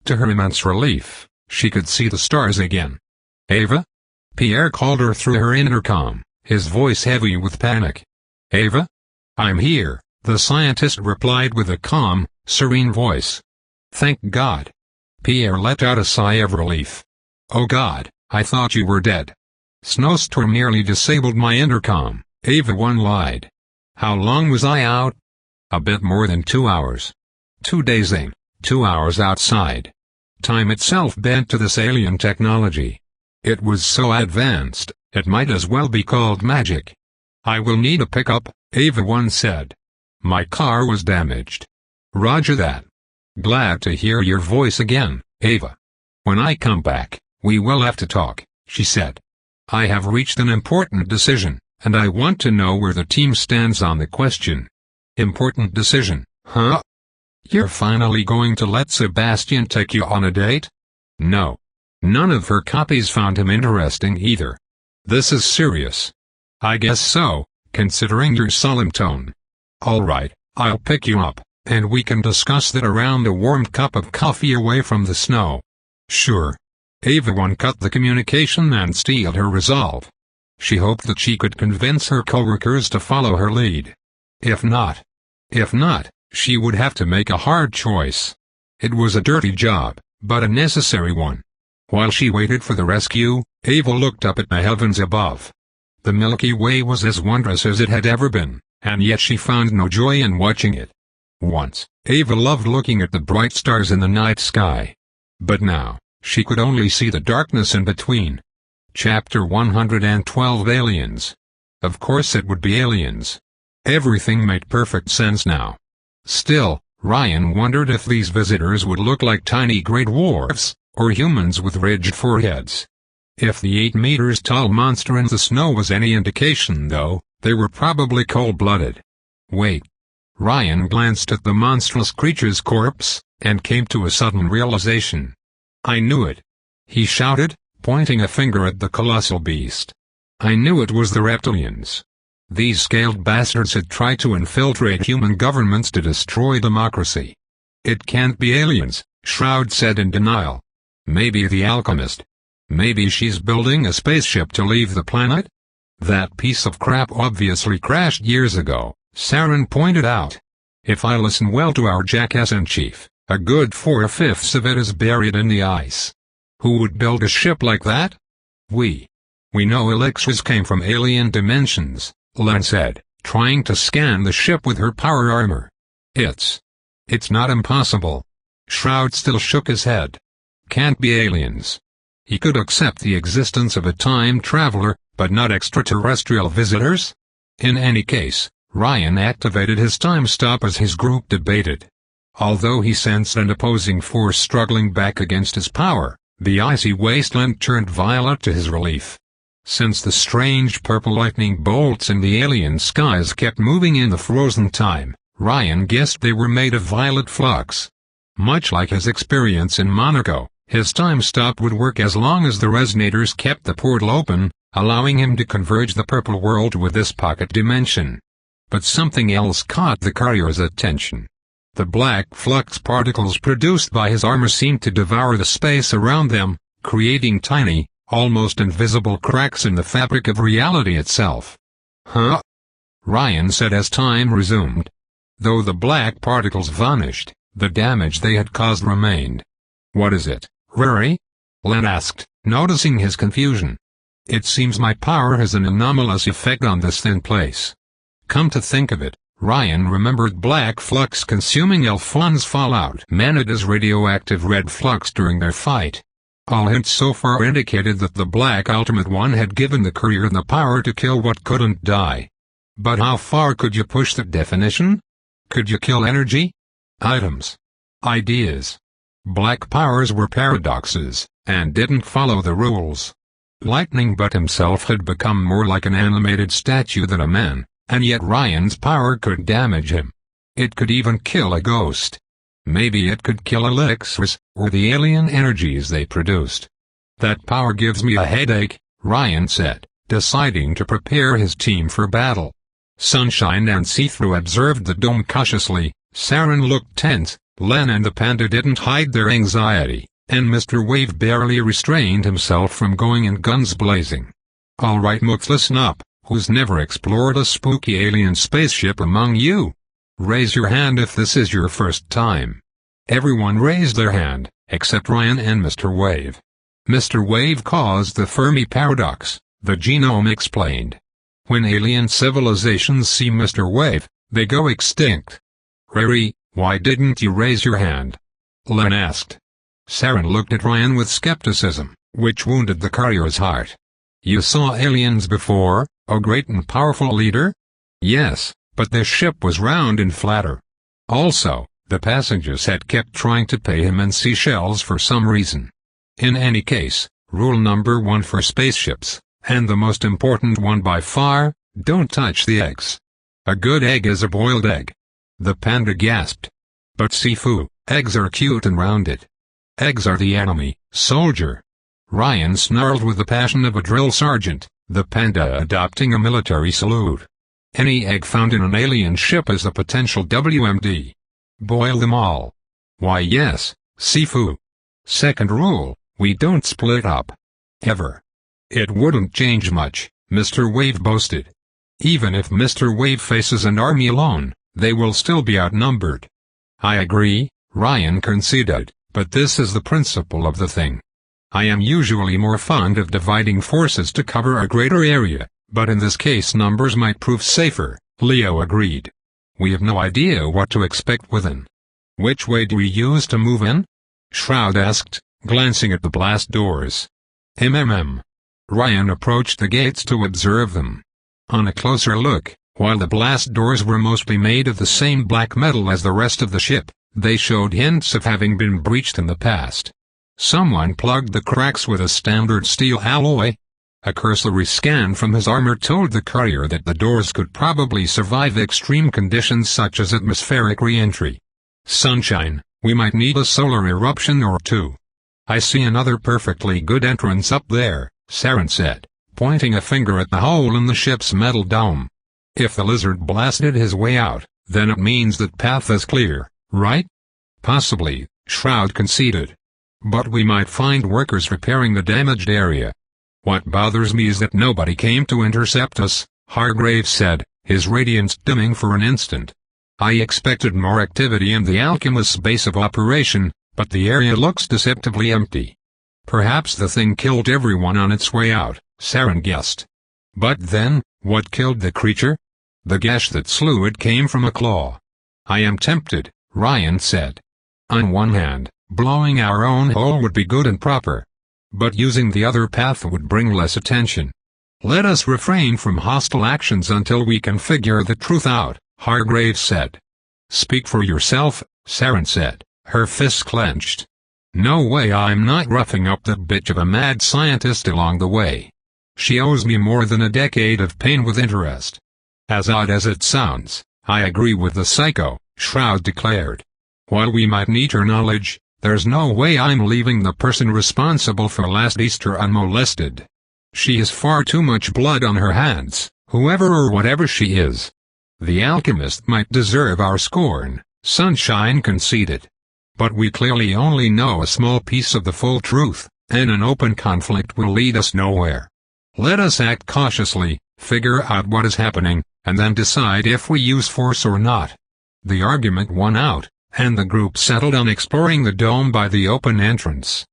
To her immense relief, she could see the stars again. "Ava?" Pierre called her through her intercom, his voice heavy with panic. "Ava? I'm here," the scientist replied with a calm, serene voice. "Thank God." Pierre let out a sigh of relief. "Oh God, I thought you were dead." "Snowstorm nearly disabled my intercom," Ava 1 lied. "How long was I out?" "A bit more than 2 hours. 2 days in, 2 hours outside." Time itself bent to this alien technology. It was so advanced, it might as well be called magic. "I will need a pickup," Ava 1 said. "My car was damaged." "Roger that." "Glad to hear your voice again, Ava. When I come back, we will have to talk," she said. "I have reached an important decision, and I want to know where the team stands on the question." "Important decision, huh? You're finally going to let Sebastian take you on a date?" "No. None of her copies found him interesting either." "This is serious." "I guess so, considering your solemn tone." "All right, I'll pick you up, and we can discuss that around a warm cup of coffee away from the snow." "Sure." Ava 1 cut the communication and steeled her resolve. She hoped that she could convince her coworkers to follow her lead. If not, she would have to make a hard choice. It was a dirty job, but a necessary one. While she waited for the rescue, Ava looked up at the heavens above. The Milky Way was as wondrous as it had ever been, and yet she found no joy in watching it. Once, Ava loved looking at the bright stars in the night sky. But now, she could only see the darkness in between. Chapter 112 Aliens. Of course it would be aliens. Everything made perfect sense now. Still, Ryan wondered if these visitors would look like tiny gray dwarfs, or humans with ridged foreheads. If the 8 meters tall monster in the snow was any indication though, they were probably cold-blooded. Wait. Ryan glanced at the monstrous creature's corpse, and came to a sudden realization. "I knew it!" he shouted, pointing a finger at the colossal beast. "I knew it was the reptilians. These scaled bastards had tried to infiltrate human governments to destroy democracy." "It can't be aliens," Shroud said in denial. "Maybe the alchemist. Maybe she's building a spaceship to leave the planet?" "That piece of crap obviously crashed years ago," Saren pointed out. "If I listen well to our jackass-in-chief, a good 4/5 of it is buried in the ice. Who would build a ship like that?" We know elixirs came from alien dimensions," Len said, trying to scan the ship with her power armor. It's not impossible." Shroud still shook his head. "Can't be aliens." He could accept the existence of a time traveler, but not extraterrestrial visitors? In any case, Ryan activated his time stop as his group debated. Although he sensed an opposing force struggling back against his power, the icy wasteland turned violet to his relief. Since the strange purple lightning bolts in the alien skies kept moving in the frozen time, Ryan guessed they were made of violet flux. Much like his experience in Monaco, his time stop would work as long as the resonators kept the portal open, allowing him to converge the purple world with this pocket dimension. But something else caught the courier's attention. The black flux particles produced by his armor seemed to devour the space around them, creating tiny, almost invisible cracks in the fabric of reality itself. Huh? Ryan said as time resumed. Though the black particles vanished, the damage they had caused remained. What is it, Rory? Len asked, noticing his confusion. It seems my power has an anomalous effect on this thin place. Come to think of it, Ryan remembered black flux consuming Alphonse Fallout Manada's radioactive red flux during their fight. All hints so far indicated that the Black Ultimate One had given the courier the power to kill what couldn't die. But how far could you push that definition? Could you kill energy? Items. Ideas. Black powers were paradoxes, and didn't follow the rules. Lightning Butt himself had become more like an animated statue than a man, and yet Ryan's power could damage him. It could even kill a ghost. Maybe it could kill elixirs, or the alien energies they produced. That power gives me a headache, Ryan said, deciding to prepare his team for battle. Sunshine and See-Through observed the dome cautiously. Saren looked tense, Len and the panda didn't hide their anxiety, and Mr. Wave barely restrained himself from going in guns blazing. Alright mooks, listen up, who's never explored a spooky alien spaceship among you? Raise your hand if this is your first time. Everyone raised their hand, except Ryan and Mr. Wave. Mr. Wave caused the Fermi paradox, the genome explained. When alien civilizations see Mr. Wave, they go extinct. Rory, why didn't you raise your hand? Len asked. Saren looked at Ryan with skepticism, which wounded the courier's heart. You saw aliens before, O great and powerful leader? Yes, but their ship was round and flatter. Also, the passengers had kept trying to pay him in seashells for some reason. In any case, rule number 1 for spaceships, and the most important one by far, don't touch the eggs. A good egg is a boiled egg. The panda gasped. But Sifu, eggs are cute and rounded. Eggs are the enemy, soldier. Ryan snarled with the passion of a drill sergeant, the panda adopting a military salute. Any egg found in an alien ship is a potential WMD. Boil them all. Why yes, Sifu. Second rule, we don't split up. Ever. It wouldn't change much, Mr. Wave boasted. Even if Mr. Wave faces an army alone, they will still be outnumbered. I agree, Ryan conceded, but this is the principle of the thing. I am usually more fond of dividing forces to cover a greater area, but in this case numbers might prove safer, Leo agreed. We have no idea what to expect within. Which way do we use to move in? Shroud asked, glancing at the blast doors. Ryan approached the gates to observe them. On a closer look, while the blast doors were mostly made of the same black metal as the rest of the ship, they showed hints of having been breached in the past. Someone plugged the cracks with a standard steel alloy. A cursory scan from his armor told the courier that the doors could probably survive extreme conditions such as atmospheric re-entry. Sunshine, we might need a solar eruption or two. I see another perfectly good entrance up there, Saren said, pointing a finger at the hole in the ship's metal dome. If the lizard blasted his way out, then it means that path is clear, right? Possibly, Shroud conceded. But we might find workers repairing the damaged area. What bothers me is that nobody came to intercept us, Hargrave said, his radiance dimming for an instant. I expected more activity in the Alchemist's base of operation, but the area looks deceptively empty. Perhaps the thing killed everyone on its way out, Saren guessed. But then, what killed the creature? The gash that slew it came from a claw. I am tempted, Ryan said. On one hand, blowing our own hole would be good and proper. But using the other path would bring less attention. Let us refrain from hostile actions until we can figure the truth out, Hargrave said. Speak for yourself, Saren said, her fists clenched. No way, I'm not roughing up that bitch of a mad scientist along the way. She owes me more than a decade of pain with interest. As odd as it sounds, I agree with the psycho, Shroud declared. While we might need her knowledge, there's no way I'm leaving the person responsible for last Easter unmolested. She has far too much blood on her hands, whoever or whatever she is. The alchemist might deserve our scorn, Sunshine conceded. But we clearly only know a small piece of the full truth, and an open conflict will lead us nowhere. Let us act cautiously, figure out what is happening, and then decide if we use force or not." The argument won out, and the group settled on exploring the dome by the open entrance.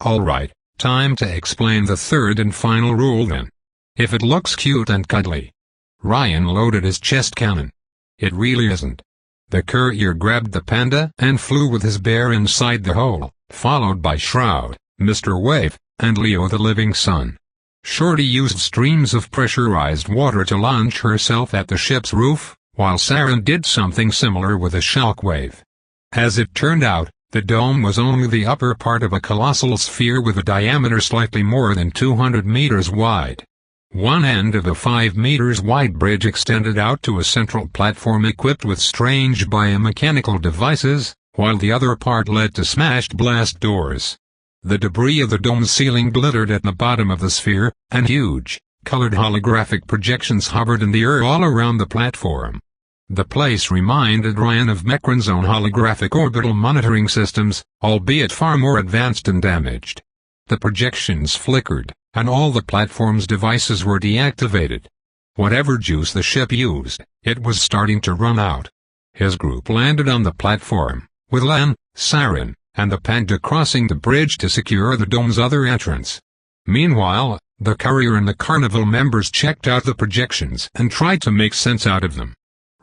Alright, time to explain the third and final rule then. If it looks cute and cuddly. Ryan loaded his chest cannon. It really isn't. The courier grabbed the panda and flew with his bear inside the hole, followed by Shroud, Mr. Wave, and Leo the Living Sun. Shorty used streams of pressurized water to launch herself at the ship's roof, while Saren did something similar with a shockwave. As it turned out, the dome was only the upper part of a colossal sphere with a diameter slightly more than 200 meters wide. One end of a 5 meters wide bridge extended out to a central platform equipped with strange biomechanical devices, while the other part led to smashed blast doors. The debris of the dome's ceiling glittered at the bottom of the sphere, and huge, colored holographic projections hovered in the air all around the platform. The place reminded Ryan of Mecron's own holographic orbital monitoring systems, albeit far more advanced and damaged. The projections flickered, and all the platform's devices were deactivated. Whatever juice the ship used, it was starting to run out. His group landed on the platform, with Len, Saren, and the panda crossing the bridge to secure the dome's other entrance. Meanwhile, the courier and the carnival members checked out the projections and tried to make sense out of them.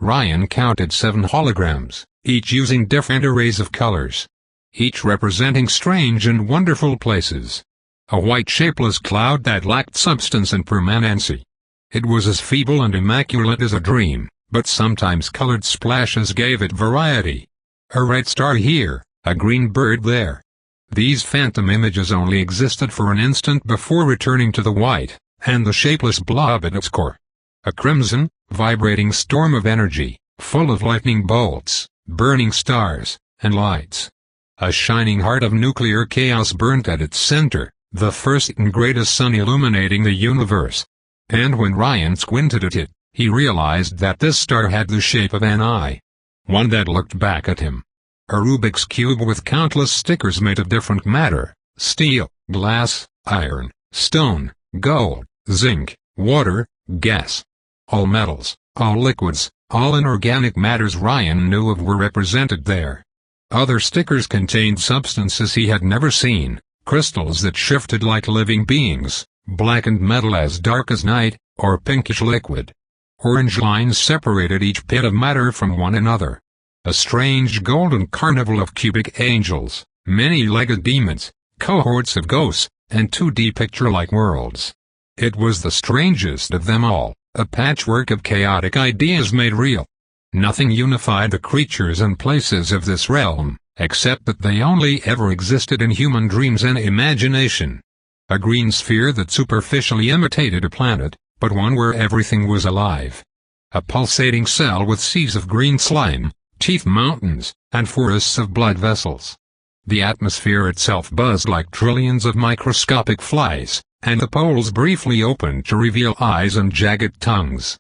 Ryan counted 7 holograms, each using different arrays of colors, each representing strange and wonderful places. A white shapeless cloud that lacked substance and permanency. It was as feeble and immaculate as a dream, but sometimes colored splashes gave it variety. A red star here, a green bird there. These phantom images only existed for an instant before returning to the white, and the shapeless blob at its core. A crimson, vibrating storm of energy, full of lightning bolts, burning stars, and lights. A shining heart of nuclear chaos burnt at its center, the first and greatest sun illuminating the universe. And when Ryan squinted at it, he realized that this star had the shape of an eye. One that looked back at him. A Rubik's Cube with countless stickers made of different matter: steel, glass, iron, stone, gold, zinc, water, gas. All metals, all liquids, all inorganic matters Ryan knew of were represented there. Other stickers contained substances he had never seen, crystals that shifted like living beings, blackened metal as dark as night, or pinkish liquid. Orange lines separated each bit of matter from one another. A strange golden carnival of cubic angels, many-legged demons, cohorts of ghosts, and 2D picture-like worlds. It was the strangest of them all, a patchwork of chaotic ideas made real. Nothing unified the creatures and places of this realm, except that they only ever existed in human dreams and imagination. A green sphere that superficially imitated a planet, but one where everything was alive. A pulsating cell with seas of green slime, teeth mountains, and forests of blood vessels. The atmosphere itself buzzed like trillions of microscopic flies, and the poles briefly opened to reveal eyes and jagged tongues.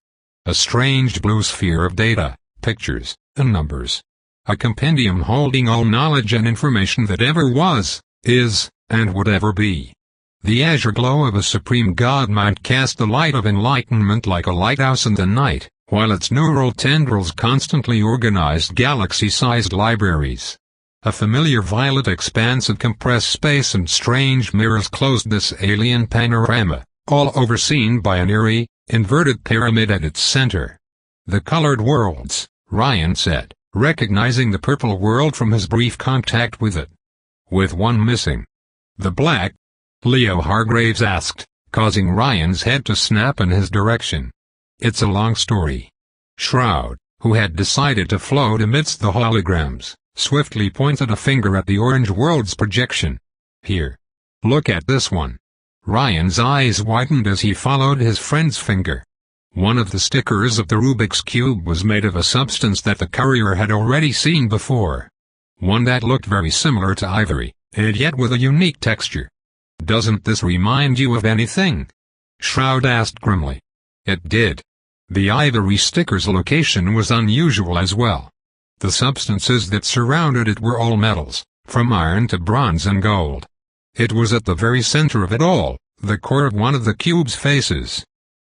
A strange blue sphere of data, pictures, and numbers. A compendium holding all knowledge and information that ever was, is, and would ever be. The azure glow of a supreme god might cast the light of enlightenment like a lighthouse in the night, while its neural tendrils constantly organized galaxy-sized libraries. A familiar violet expanse of compressed space and strange mirrors closed this alien panorama, all overseen by an eerie, inverted pyramid at its center. The colored worlds, Ryan said, recognizing the purple world from his brief contact with it. With one missing. The black? Leo Hargraves asked, causing Ryan's head to snap in his direction. It's a long story. Shroud, who had decided to float amidst the holograms, swiftly pointed a finger at the orange world's projection. Here. Look at this one. Ryan's eyes widened as he followed his friend's finger. One of the stickers of the Rubik's Cube was made of a substance that the courier had already seen before. One that looked very similar to ivory, and yet with a unique texture. Doesn't this remind you of anything? Shroud asked grimly. It did. The ivory sticker's location was unusual as well. The substances that surrounded it were all metals, from iron to bronze and gold. It was at the very center of it all, the core of one of the cube's faces.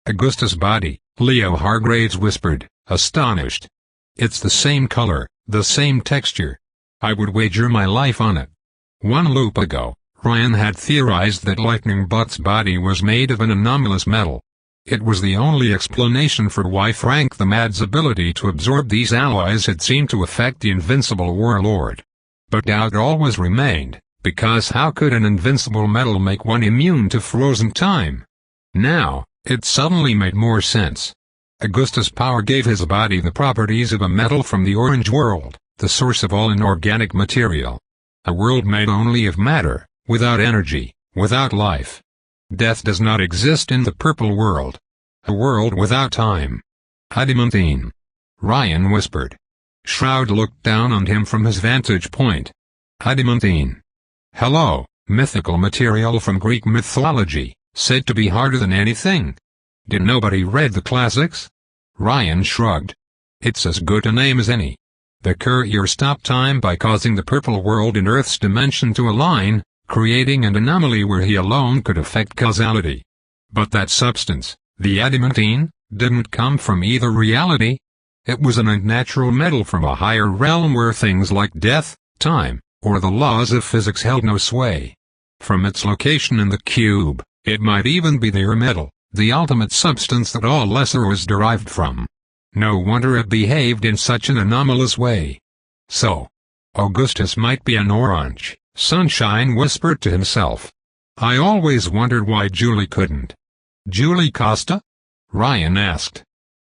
Augusta's body, Leo Hargraves whispered, astonished. It's the same color, the same texture. I would wager my life on it. 1 loop ago, Ryan had theorized that Lightning Butt's body was made of an anomalous metal. It was the only explanation for why Frank the Mad's ability to absorb these alloys had seemed to affect the invincible warlord. But doubt always remained, because how could an invincible metal make one immune to frozen time? Now, it suddenly made more sense. Augusta's power gave his body the properties of a metal from the Orange World, the source of all inorganic material. A world made only of matter, without energy, without life. Death does not exist in the Purple World. A world without time. Adamantine. Ryan whispered. Shroud looked down on him from his vantage point. Adamantine. Hello, mythical material from Greek mythology, said to be harder than anything. Did nobody read the classics? Ryan shrugged. It's as good a name as any. The courier stopped time by causing the Purple World in Earth's dimension to align, creating an anomaly where he alone could affect causality. But that substance, the adamantine, didn't come from either reality. It was an unnatural metal from a higher realm where things like death, time, or the laws of physics held no sway. From its location in the cube, it might even be the metal, the ultimate substance that all lesser was derived from. No wonder it behaved in such an anomalous way. So, Augustus might be an orange, Sunshine whispered to himself. I always wondered why Julie couldn't. Julie Costa? Ryan asked.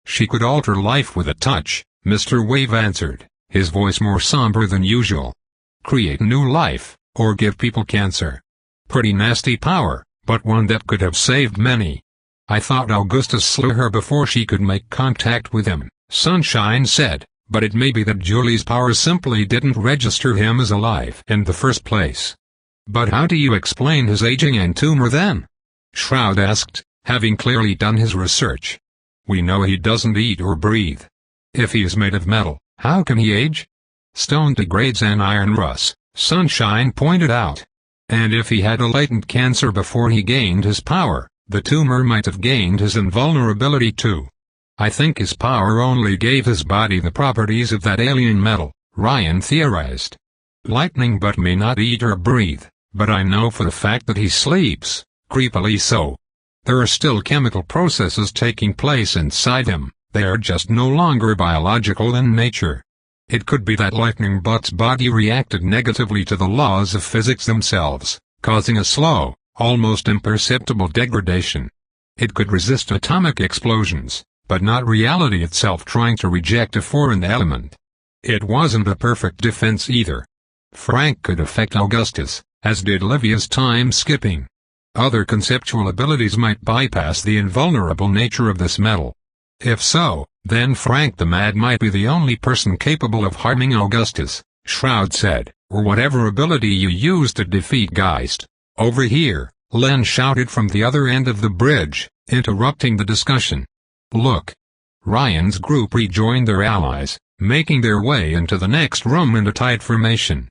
She could alter life with a touch, Mr. Wave answered, his voice more somber than usual. Create new life, or give people cancer. Pretty nasty power, but one that could have saved many. I thought Augustus slew her before she could make contact with him, Sunshine said, but it may be that Julie's powers simply didn't register him as alive in the first place. But how do you explain his aging and tumor then? Shroud asked, having clearly done his research. We know he doesn't eat or breathe. If he is made of metal, how can he age? Stone degrades and iron rusts, Sunshine pointed out. And if he had a latent cancer before he gained his power, the tumor might have gained his invulnerability too. I think his power only gave his body the properties of that alien metal, Ryan theorized. Lightning Butt may not eat or breathe, but I know for the fact that he sleeps, creepily so. There are still chemical processes taking place inside him, they are just no longer biological in nature. It could be that Lightning Butt's body reacted negatively to the laws of physics themselves, causing a slow, almost imperceptible degradation. It could resist atomic explosions, but not reality itself trying to reject a foreign element. It wasn't a perfect defense either. Frank could affect Augustus, as did Livia's time-skipping. Other conceptual abilities might bypass the invulnerable nature of this metal. If so, then Frank the Mad might be the only person capable of harming Augustus, Shroud said, or whatever ability you use to defeat Geist. Over here, Len shouted from the other end of the bridge, interrupting the discussion. Look! Ryan's group rejoined their allies, making their way into the next room in a tight formation.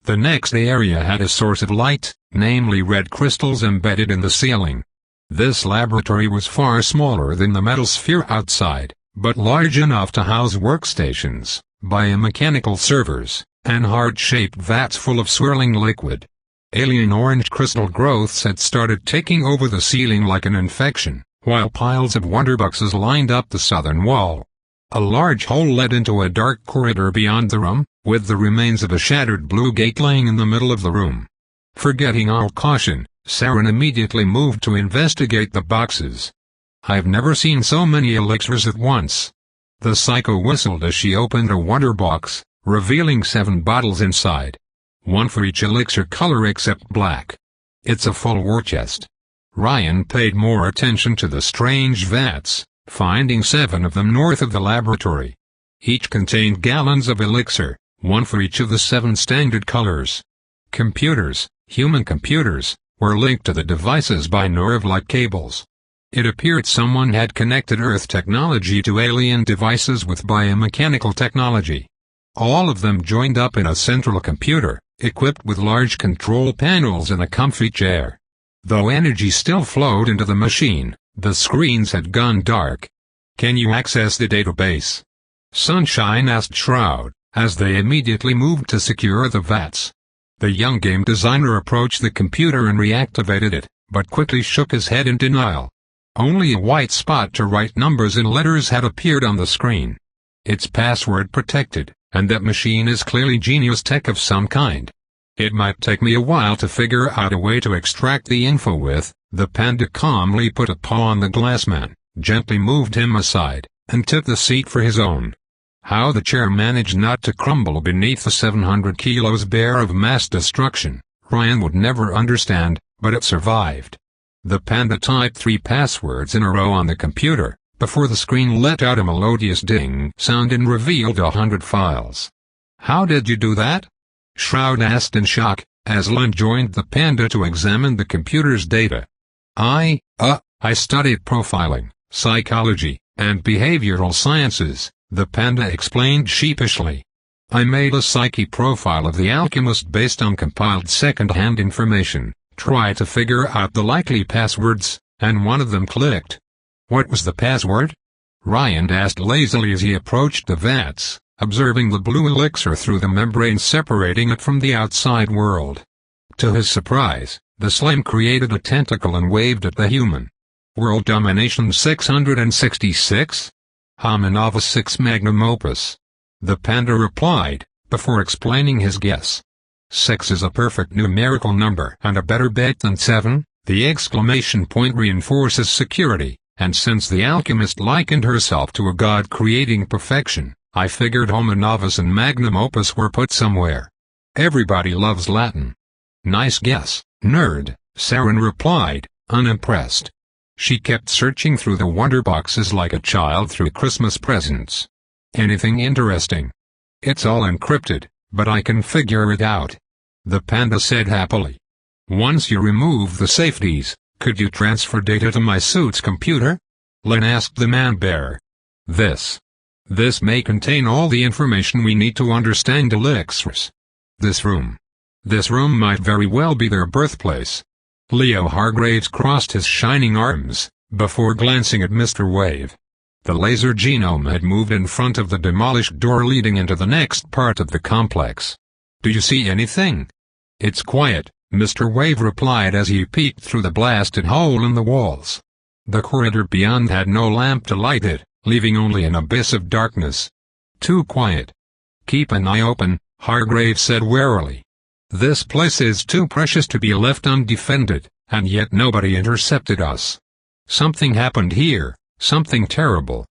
The next area had a source of light, namely red crystals embedded in the ceiling. This laboratory was far smaller than the metal sphere outside, but large enough to house workstations, biomechanical servers, and heart-shaped vats full of swirling liquid. Alien orange crystal growths had started taking over the ceiling like an infection, while piles of wonderboxes lined up the southern wall. A large hole led into a dark corridor beyond the room, with the remains of a shattered blue gate laying in the middle of the room. Forgetting all caution, Saren immediately moved to investigate the boxes. I've never seen so many elixirs at once. The psycho whistled as she opened a wonder box, revealing 7 bottles inside. One for each elixir color except black. It's a full war chest. Ryan paid more attention to the strange vats, finding 7 of them north of the laboratory. Each contained gallons of elixir, one for each of the 7 standard colors. Computers, human computers, were linked to the devices by nerve-like cables. It appeared someone had connected Earth technology to alien devices with biomechanical technology. All of them joined up in a central computer, equipped with large control panels and a comfy chair. Though energy still flowed into the machine, the screens had gone dark. "Can you access the database?" Sunshine asked Shroud, as they immediately moved to secure the vats. The young game designer approached the computer and reactivated it, but quickly shook his head in denial. Only a white spot to write numbers and letters had appeared on the screen. "It's password protected, and that machine is clearly genius tech of some kind. It might take me a while to figure out a way to extract the info with." The panda calmly put a paw on the glass man, gently moved him aside, and took the seat for his own. How the chair managed not to crumble beneath the 700 kilos bear of mass destruction, Ryan would never understand, but it survived. The panda typed 3 passwords in a row on the computer, before the screen let out a melodious ding sound and revealed 100 files. "How did you do that?" Shroud asked in shock, as Lund joined the panda to examine the computer's data. I studied profiling, psychology, and behavioral sciences," the panda explained sheepishly. "I made a psyche profile of the alchemist based on compiled second-hand information, tried to figure out the likely passwords, and one of them clicked." "What was the password?" Ryan asked lazily as he approached the vats, observing the blue elixir through the membrane separating it from the outside world. To his surprise, the slime created a tentacle and waved at the human. "World Domination 666? Hominova 6 Magnum Opus," the panda replied, before explaining his guess. 6 is a perfect numerical number and a better bet than 7, the exclamation point reinforces security, and since the alchemist likened herself to a god creating perfection, I figured Hominovus and Magnum Opus were put somewhere. Everybody loves Latin. "Nice guess, nerd," Saren replied, unimpressed. She kept searching through the wonder boxes like a child through Christmas presents. "Anything interesting?" "It's all encrypted, but I can figure it out," the panda said happily. "Once you remove the safeties, could you transfer data to my suit's computer?" Len asked the man-bear. This may contain all the information we need to understand elixirs. This room might very well be their birthplace." Leo Hargraves crossed his shining arms, before glancing at Mr. Wave. The laser genome had moved in front of the demolished door leading into the next part of the complex. "Do you see anything?" "It's quiet," Mr. Wave replied as he peeked through the blasted hole in the walls. The corridor beyond had no lamp to light it, leaving only an abyss of darkness. "Too quiet." "Keep an eye open," Hargraves said warily. "This place is too precious to be left undefended, and yet nobody intercepted us. Something happened here, something terrible."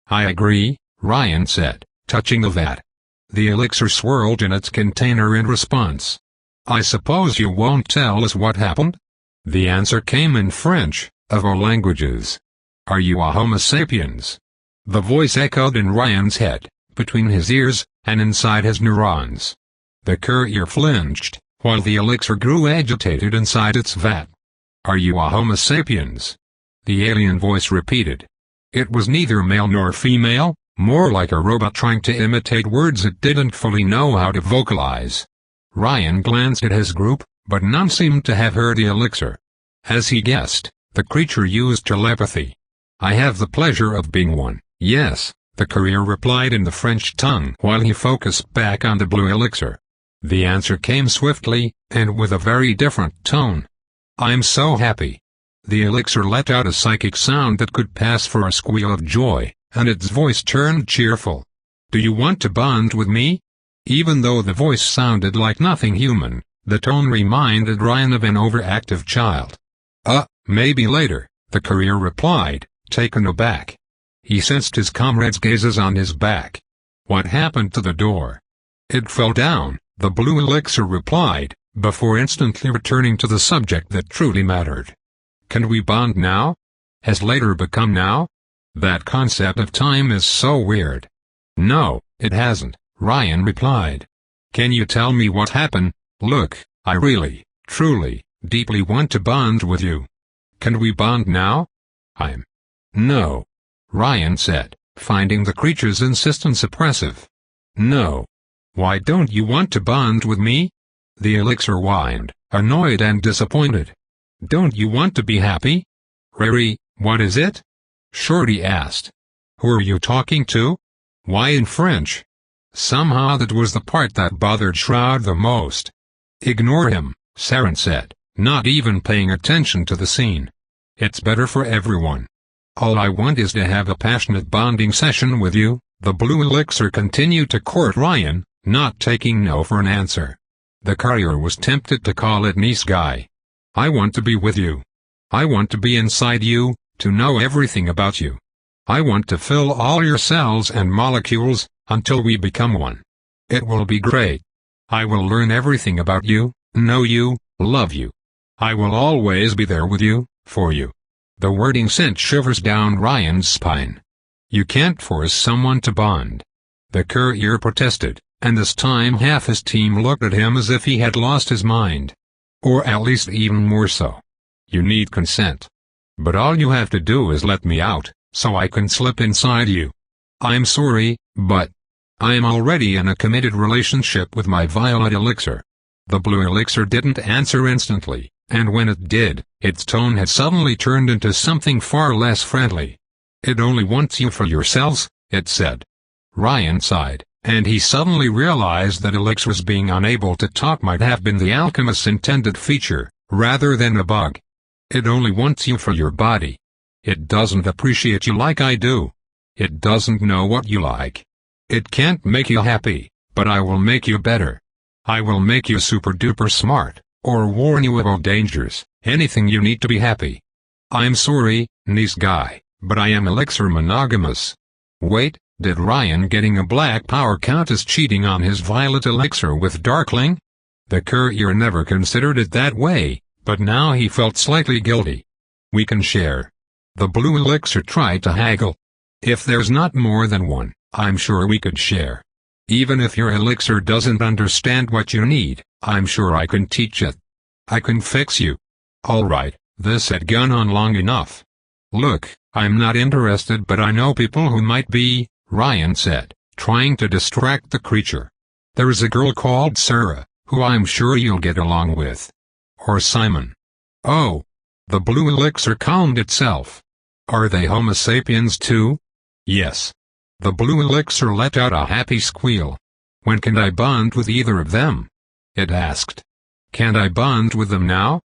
"I agree," Ryan said, touching the vat. The elixir swirled in its container in response. "I suppose you won't tell us what happened?" The answer came in French, of all languages. "Are you a Homo sapiens?" The voice echoed in Ryan's head, between his ears, and inside his neurons. The courier flinched, while the elixir grew agitated inside its vat. "Are you a Homo sapiens?" the alien voice repeated. It was neither male nor female, more like a robot trying to imitate words it didn't fully know how to vocalize. Ryan glanced at his group, but none seemed to have heard the elixir. As he guessed, the creature used telepathy. "I have the pleasure of being one, yes," the courier replied in the French tongue while he focused back on the blue elixir. The answer came swiftly, and with a very different tone. "I'm so happy." The elixir let out a psychic sound that could pass for a squeal of joy, and its voice turned cheerful. "Do you want to bond with me?" Even though the voice sounded like nothing human, the tone reminded Ryan of an overactive child. Maybe later," the courier replied, taken aback. He sensed his comrades' gazes on his back. "What happened to the door?" "It fell down," the blue elixir replied, before instantly returning to the subject that truly mattered. "Can we bond now? Has later become now? That concept of time is so weird." "No, it hasn't," Ryan replied. "Can you tell me what happened? Look, I really, truly, deeply want to bond with you. Can we bond now?" "No," Ryan said, finding the creature's insistence oppressive. "No. Why don't you want to bond with me?" The elixir whined, annoyed and disappointed. "Don't you want to be happy?" "Rary, what is it?" Shorty asked. "Who are you talking to?" "Why in French?" Somehow that was the part that bothered Shroud the most. "Ignore him," Saren said, not even paying attention to the scene. "It's better for everyone. All I want is to have a passionate bonding session with you." The blue elixir continued to court Ryan, not taking no for an answer. The courier was tempted to call it nice guy. "I want to be with you. I want to be inside you, to know everything about you. I want to fill all your cells and molecules, until we become one. It will be great. I will learn everything about you, know you, love you. I will always be there with you, for you." The wording sent shivers down Ryan's spine. You can't force someone to bond. The courier protested, and this time half his team looked at him as if he had lost his mind. Or at least even more so. "You need consent. But all you have to do is let me out, so I can slip inside you." "I'm sorry, but I am already in a committed relationship with my violet elixir." The blue elixir didn't answer instantly, and when it did, its tone had suddenly turned into something far less friendly. "It only wants you for yourselves," it said. Ryan sighed, and he suddenly realized that elixirs being unable to talk might have been the alchemist's intended feature, rather than a bug. "It only wants you for your body. It doesn't appreciate you like I do. It doesn't know what you like. It can't make you happy, but I will make you better. I will make you super-duper smart, or warn you about dangers, anything you need to be happy. I'm sorry, nice guy, but I am elixir monogamous." Wait, did Ryan getting a black power count as cheating on his violet elixir with Darkling? The courier never considered it that way, but now he felt slightly guilty. "We can share." The blue elixir tried to haggle. "If there's not more than one, I'm sure we could share. Even if your elixir doesn't understand what you need, I'm sure I can teach it. I can fix you." "All right, this had gone on long enough." "Look, I'm not interested, but I know people who might be," Ryan said, trying to distract the creature. "There's a girl called Sarah, who I'm sure you'll get along with. Or Simon." "Oh." The blue elixir calmed itself. "Are they Homo sapiens too?" "Yes." The blue elixir let out a happy squeal. "When can I bond with either of them?" it asked. "Can't I bond with them now?"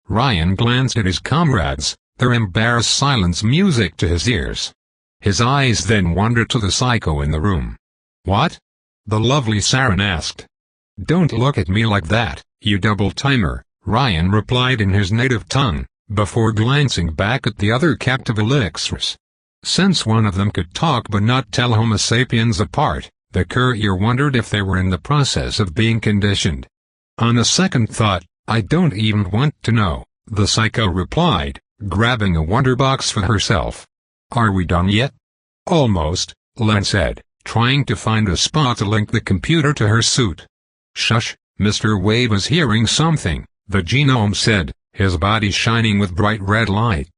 Ryan glanced at his comrades, their embarrassed silence music to his ears. His eyes then wandered to the psycho in the room. "What?" the lovely Saren asked. "Don't look at me like that, you double-timer," Ryan replied in his native tongue, before glancing back at the other captive elixirs. Since one of them could talk but not tell Homo sapiens apart, the courier wondered if they were in the process of being conditioned. "On a second thought, I don't even want to know," the psycho replied, grabbing a wonderbox for herself. "Are we done yet?" "Almost," Len said, trying to find a spot to link the computer to her suit. "Shush, Mr. Wave is hearing something," the genome said, his body shining with bright red light.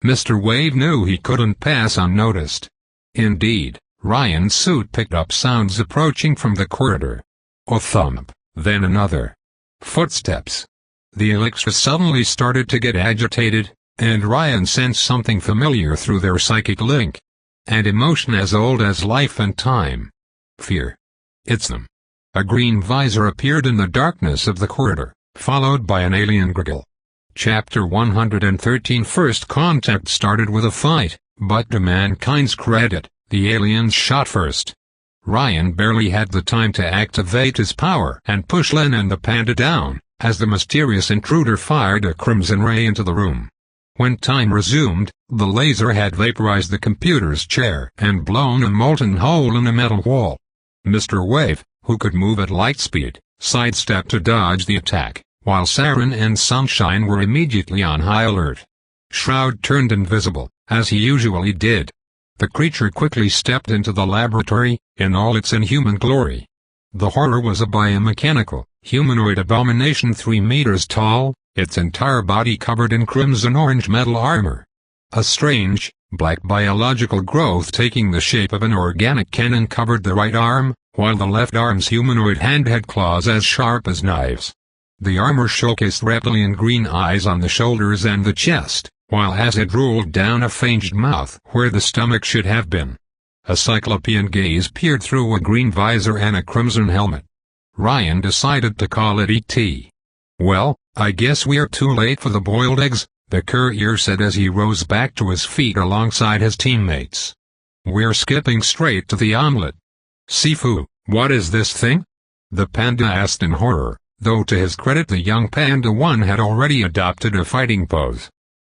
Mr. Wave knew he couldn't pass unnoticed. Indeed, Ryan's suit picked up sounds approaching from the corridor. A thump, then another. Footsteps. The elixir suddenly started to get agitated, and Ryan sensed something familiar through their psychic link. An emotion as old as life and time. Fear. "It's them." A green visor appeared in the darkness of the corridor, followed by an alien giggle. Chapter 113 First contact started with a fight, but to mankind's credit, the aliens shot first. Ryan barely had the time to activate his power and push Len and the panda down, as the mysterious intruder fired a crimson ray into the room. When time resumed, the laser had vaporized the computer's chair and blown a molten hole in a metal wall. Mr. Wave, who could move at light speed, sidestepped to dodge the attack, while Saren and Sunshine were immediately on high alert. Shroud turned invisible, as he usually did. The creature quickly stepped into the laboratory, in all its inhuman glory. The horror was a biomechanical, humanoid abomination 3 meters tall, its entire body covered in crimson-orange metal armor. A strange, black biological growth taking the shape of an organic cannon covered the right arm, while the left arm's humanoid hand had claws as sharp as knives. The armor showcased reptilian green eyes on the shoulders and the chest, while as it rolled down a fanged mouth where the stomach should have been. A cyclopean gaze peered through a green visor and a crimson helmet. Ryan decided to call it E.T. "Well, I guess we're too late for the boiled eggs," the courier said as he rose back to his feet alongside his teammates. "We're skipping straight to the omelet." "Sifu, what is this thing?" the panda asked in horror, though to his credit the young panda one had already adopted a fighting pose.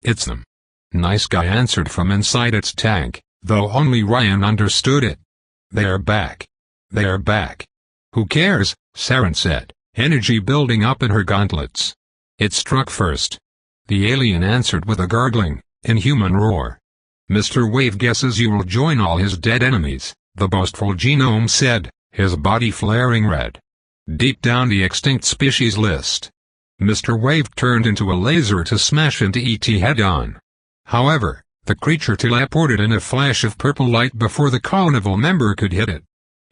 "It's them," Nice Guy answered from inside its tank, though only Ryan understood it. "They're back. They're back." "Who cares?" Saren said, energy building up in her gauntlets. "It struck first." The alien answered with a gurgling, inhuman roar. "Mr. Wave guesses you will join all his dead enemies," the boastful genome said, his body flaring red. "Deep down the extinct species list." Mr. Wave turned into a laser to smash into E.T. head-on. However, the creature teleported in a flash of purple light before the carnival member could hit it.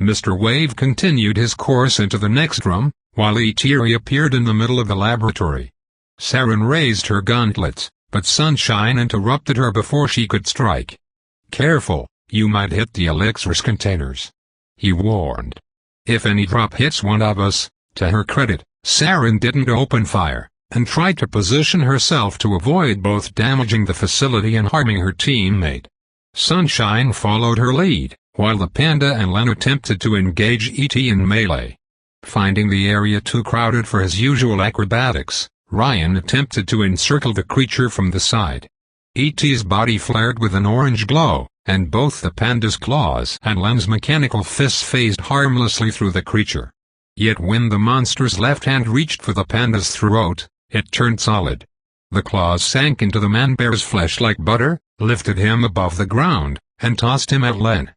Mr. Wave continued his course into the next room, while E.T. reappeared in the middle of the laboratory. Saren raised her gauntlets, but Sunshine interrupted her before she could strike. "Careful, you might hit the elixir's containers," he warned. "If any drop hits one of us," to her credit, Saren didn't open fire, and tried to position herself to avoid both damaging the facility and harming her teammate. Sunshine followed her lead, while the panda and Len attempted to engage E.T. in melee. Finding the area too crowded for his usual acrobatics, Ryan attempted to encircle the creature from the side. E.T.'s body flared with an orange glow, and both the panda's claws and Len's mechanical fists phased harmlessly through the creature. Yet when the monster's left hand reached for the panda's throat, it turned solid. The claws sank into the man-bear's flesh like butter, lifted him above the ground, and tossed him at Len.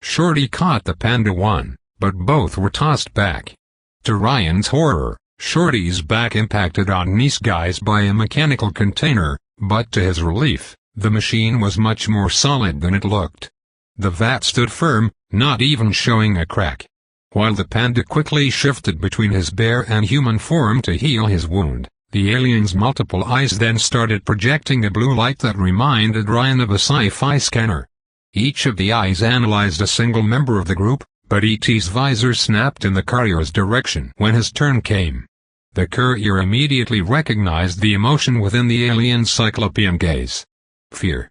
Shorty caught the panda one, but both were tossed back. To Ryan's horror, Shorty's back impacted on Nice Guy's by a mechanical container, but to his relief, the machine was much more solid than it looked. The vat stood firm, not even showing a crack. While the panda quickly shifted between his bear and human form to heal his wound, the alien's multiple eyes then started projecting a blue light that reminded Ryan of a sci-fi scanner. Each of the eyes analyzed a single member of the group, but E.T.'s visor snapped in the courier's direction when his turn came. The courier immediately recognized the emotion within the alien's cyclopean gaze. "Fear."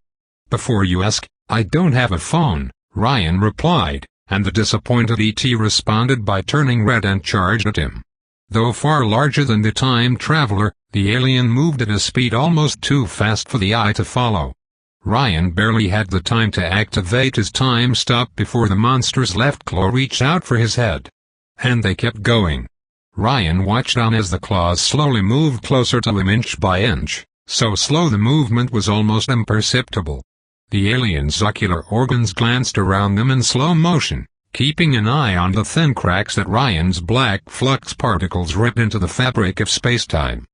"Before you ask, I don't have a phone," Ryan replied, and the disappointed E.T. responded by turning red and charged at him. Though far larger than the time traveler, the alien moved at a speed almost too fast for the eye to follow. Ryan barely had the time to activate his time stop before the monster's left claw reached out for his head. And they kept going. Ryan watched on as the claws slowly moved closer to him inch by inch, so slow the movement was almost imperceptible. The alien's ocular organs glanced around them in slow motion, keeping an eye on the thin cracks that Ryan's black flux particles ripped into the fabric of space-time.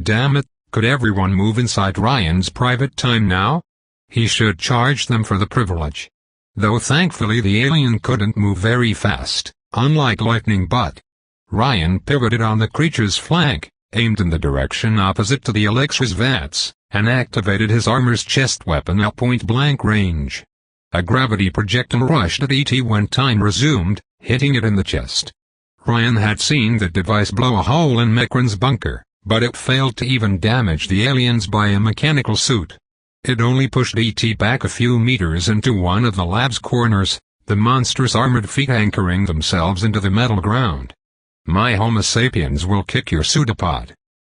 Damn it, could everyone move inside Ryan's private time now? He should charge them for the privilege. Though thankfully the alien couldn't move very fast, unlike lightning but. Ryan pivoted on the creature's flank, aimed in the direction opposite to the elixir's vats, and activated his armor's chest weapon at point-blank range. A gravity projectile rushed at E.T. when time resumed, hitting it in the chest. Ryan had seen the device blow a hole in Mekran's bunker, but it failed to even damage the alien's biomechanical suit. It only pushed E.T. back a few meters into one of the lab's corners, the monster's armored feet anchoring themselves into the metal ground. "My Homo sapiens will kick your suit apart,"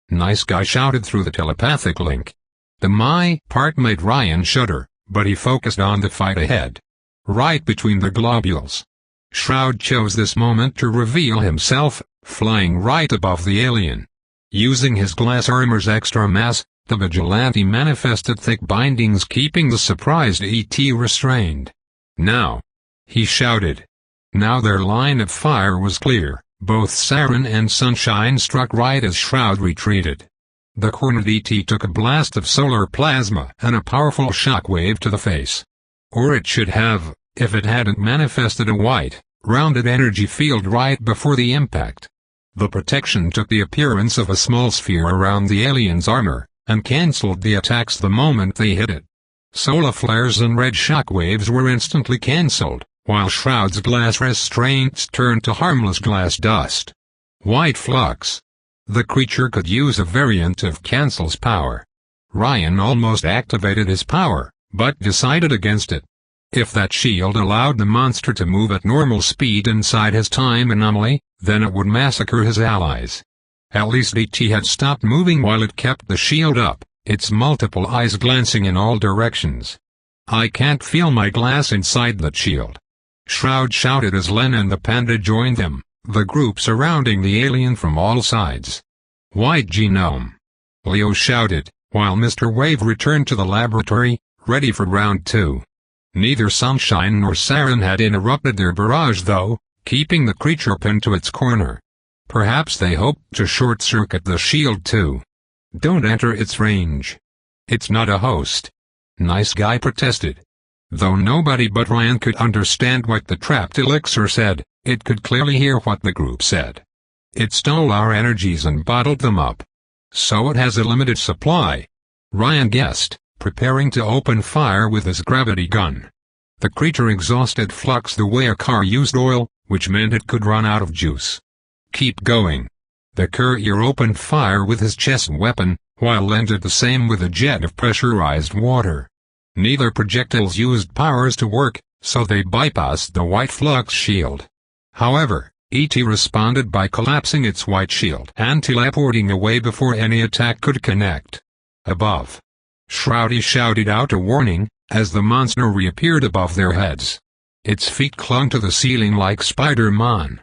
Nice Guy shouted through the telepathic link. The "my" part made Ryan shudder, but he focused on the fight ahead. Right between the globules. Shroud chose this moment to reveal himself, flying right above the alien. Using his glass armor's extra mass, the vigilante manifested thick bindings keeping the surprised E.T. restrained. "Now!" he shouted. Now their line of fire was clear, both Saren and Sunshine struck right as Shroud retreated. The cornered E.T. took a blast of solar plasma and a powerful shockwave to the face. Or it should have, if it hadn't manifested a white, rounded energy field right before the impact. The protection took the appearance of a small sphere around the alien's armor, and cancelled the attacks the moment they hit it. Solar flares and red shockwaves were instantly cancelled, while Shroud's glass restraints turned to harmless glass dust. White flux. The creature could use a variant of Cancel's power. Ryan almost activated his power, but decided against it. If that shield allowed the monster to move at normal speed inside his time anomaly, then it would massacre his allies. At least ET had stopped moving while it kept the shield up, its multiple eyes glancing in all directions. "I can't feel my glass inside that shield," Shroud shouted as Len and the panda joined them, the group surrounding the alien from all sides. "White genome," Leo shouted, while Mr. Wave returned to the laboratory, ready for round 2. Neither Sunshine nor Saren had interrupted their barrage though, keeping the creature pinned to its corner. Perhaps they hoped to short-circuit the shield too. "Don't enter its range. It's not a host," Nice Guy protested. Though nobody but Ryan could understand what the trapped elixir said, it could clearly hear what the group said. "It stole our energies and bottled them up. So it has a limited supply," Ryan guessed, preparing to open fire with his gravity gun. The creature exhausted flux the way a car used oil, which meant it could run out of juice. "Keep going." The courier opened fire with his chest weapon, while Len did the same with a jet of pressurized water. Neither projectiles used powers to work, so they bypassed the white flux shield. However, ET responded by collapsing its white shield and teleporting away before any attack could connect. Above, Shroudy shouted out a warning, as the monster reappeared above their heads. Its feet clung to the ceiling like Spider-Man.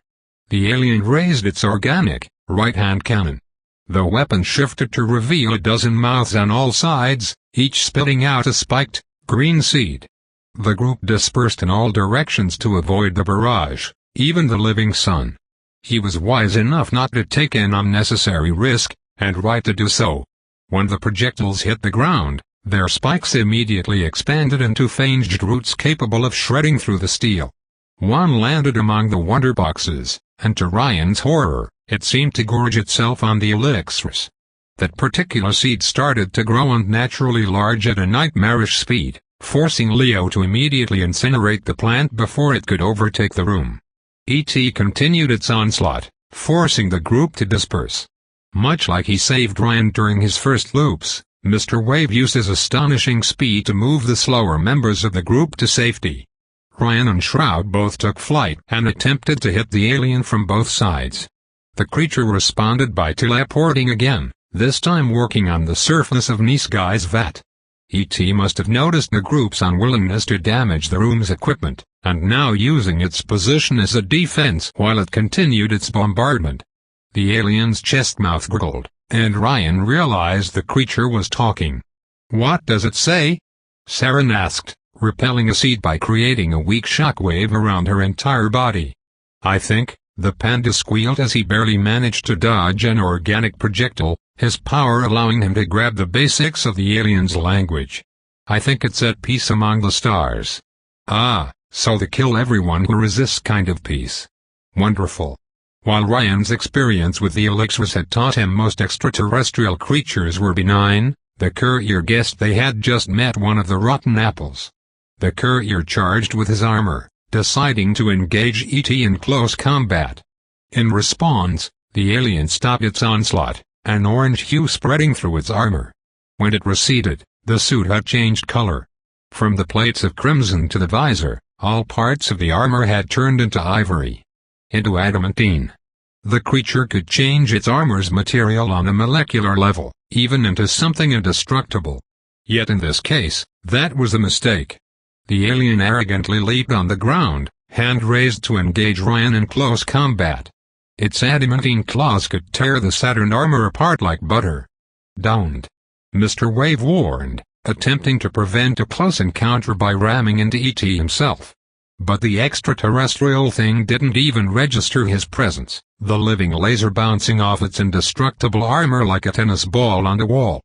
The alien raised its organic, right-hand cannon. The weapon shifted to reveal a dozen mouths on all sides, each spitting out a spiked, green seed. The group dispersed in all directions to avoid the barrage, even the living sun. He was wise enough not to take an unnecessary risk, and right to do so. When the projectiles hit the ground, their spikes immediately expanded into fanged roots capable of shredding through the steel. One landed among the wonder boxes, and to Ryan's horror, it seemed to gorge itself on the elixirs. That particular seed started to grow unnaturally large at a nightmarish speed, forcing Leo to immediately incinerate the plant before it could overtake the room. ET continued its onslaught, forcing the group to disperse. Much like he saved Ryan during his first loops, Mr. Wave used his astonishing speed to move the slower members of the group to safety. Ryan and Shroud both took flight and attempted to hit the alien from both sides. The creature responded by teleporting again, this time working on the surface of Nice Guy's vat. ET must have noticed the group's unwillingness to damage the room's equipment, and now using its position as a defense while it continued its bombardment. The alien's chest mouth gurgled, and Ryan realized the creature was talking. "What does it say?" Saren asked, repelling a seed by creating a weak shockwave around her entire body. "I think," the panda squealed as he barely managed to dodge an organic projectile, his power allowing him to grab the basics of the alien's language. "I think it's at peace among the stars." "Ah, so the kill everyone who resists kind of peace. Wonderful." While Ryan's experience with the elixirs had taught him most extraterrestrial creatures were benign, the courier guessed they had just met one of the rotten apples. The courier charged with his armor, deciding to engage ET in close combat. In response, the alien stopped its onslaught, an orange hue spreading through its armor. When it receded, the suit had changed color. From the plates of crimson to the visor, all parts of the armor had turned into ivory. Into adamantine. The creature could change its armor's material on a molecular level, even into something indestructible. Yet in this case, that was a mistake. The alien arrogantly leaped on the ground, hand raised to engage Ryan in close combat. Its adamantine claws could tear the Saturn armor apart like butter. "Don't," Mr. Wave warned, attempting to prevent a close encounter by ramming into ET himself. But the extraterrestrial thing didn't even register his presence, the living laser bouncing off its indestructible armor like a tennis ball on the wall.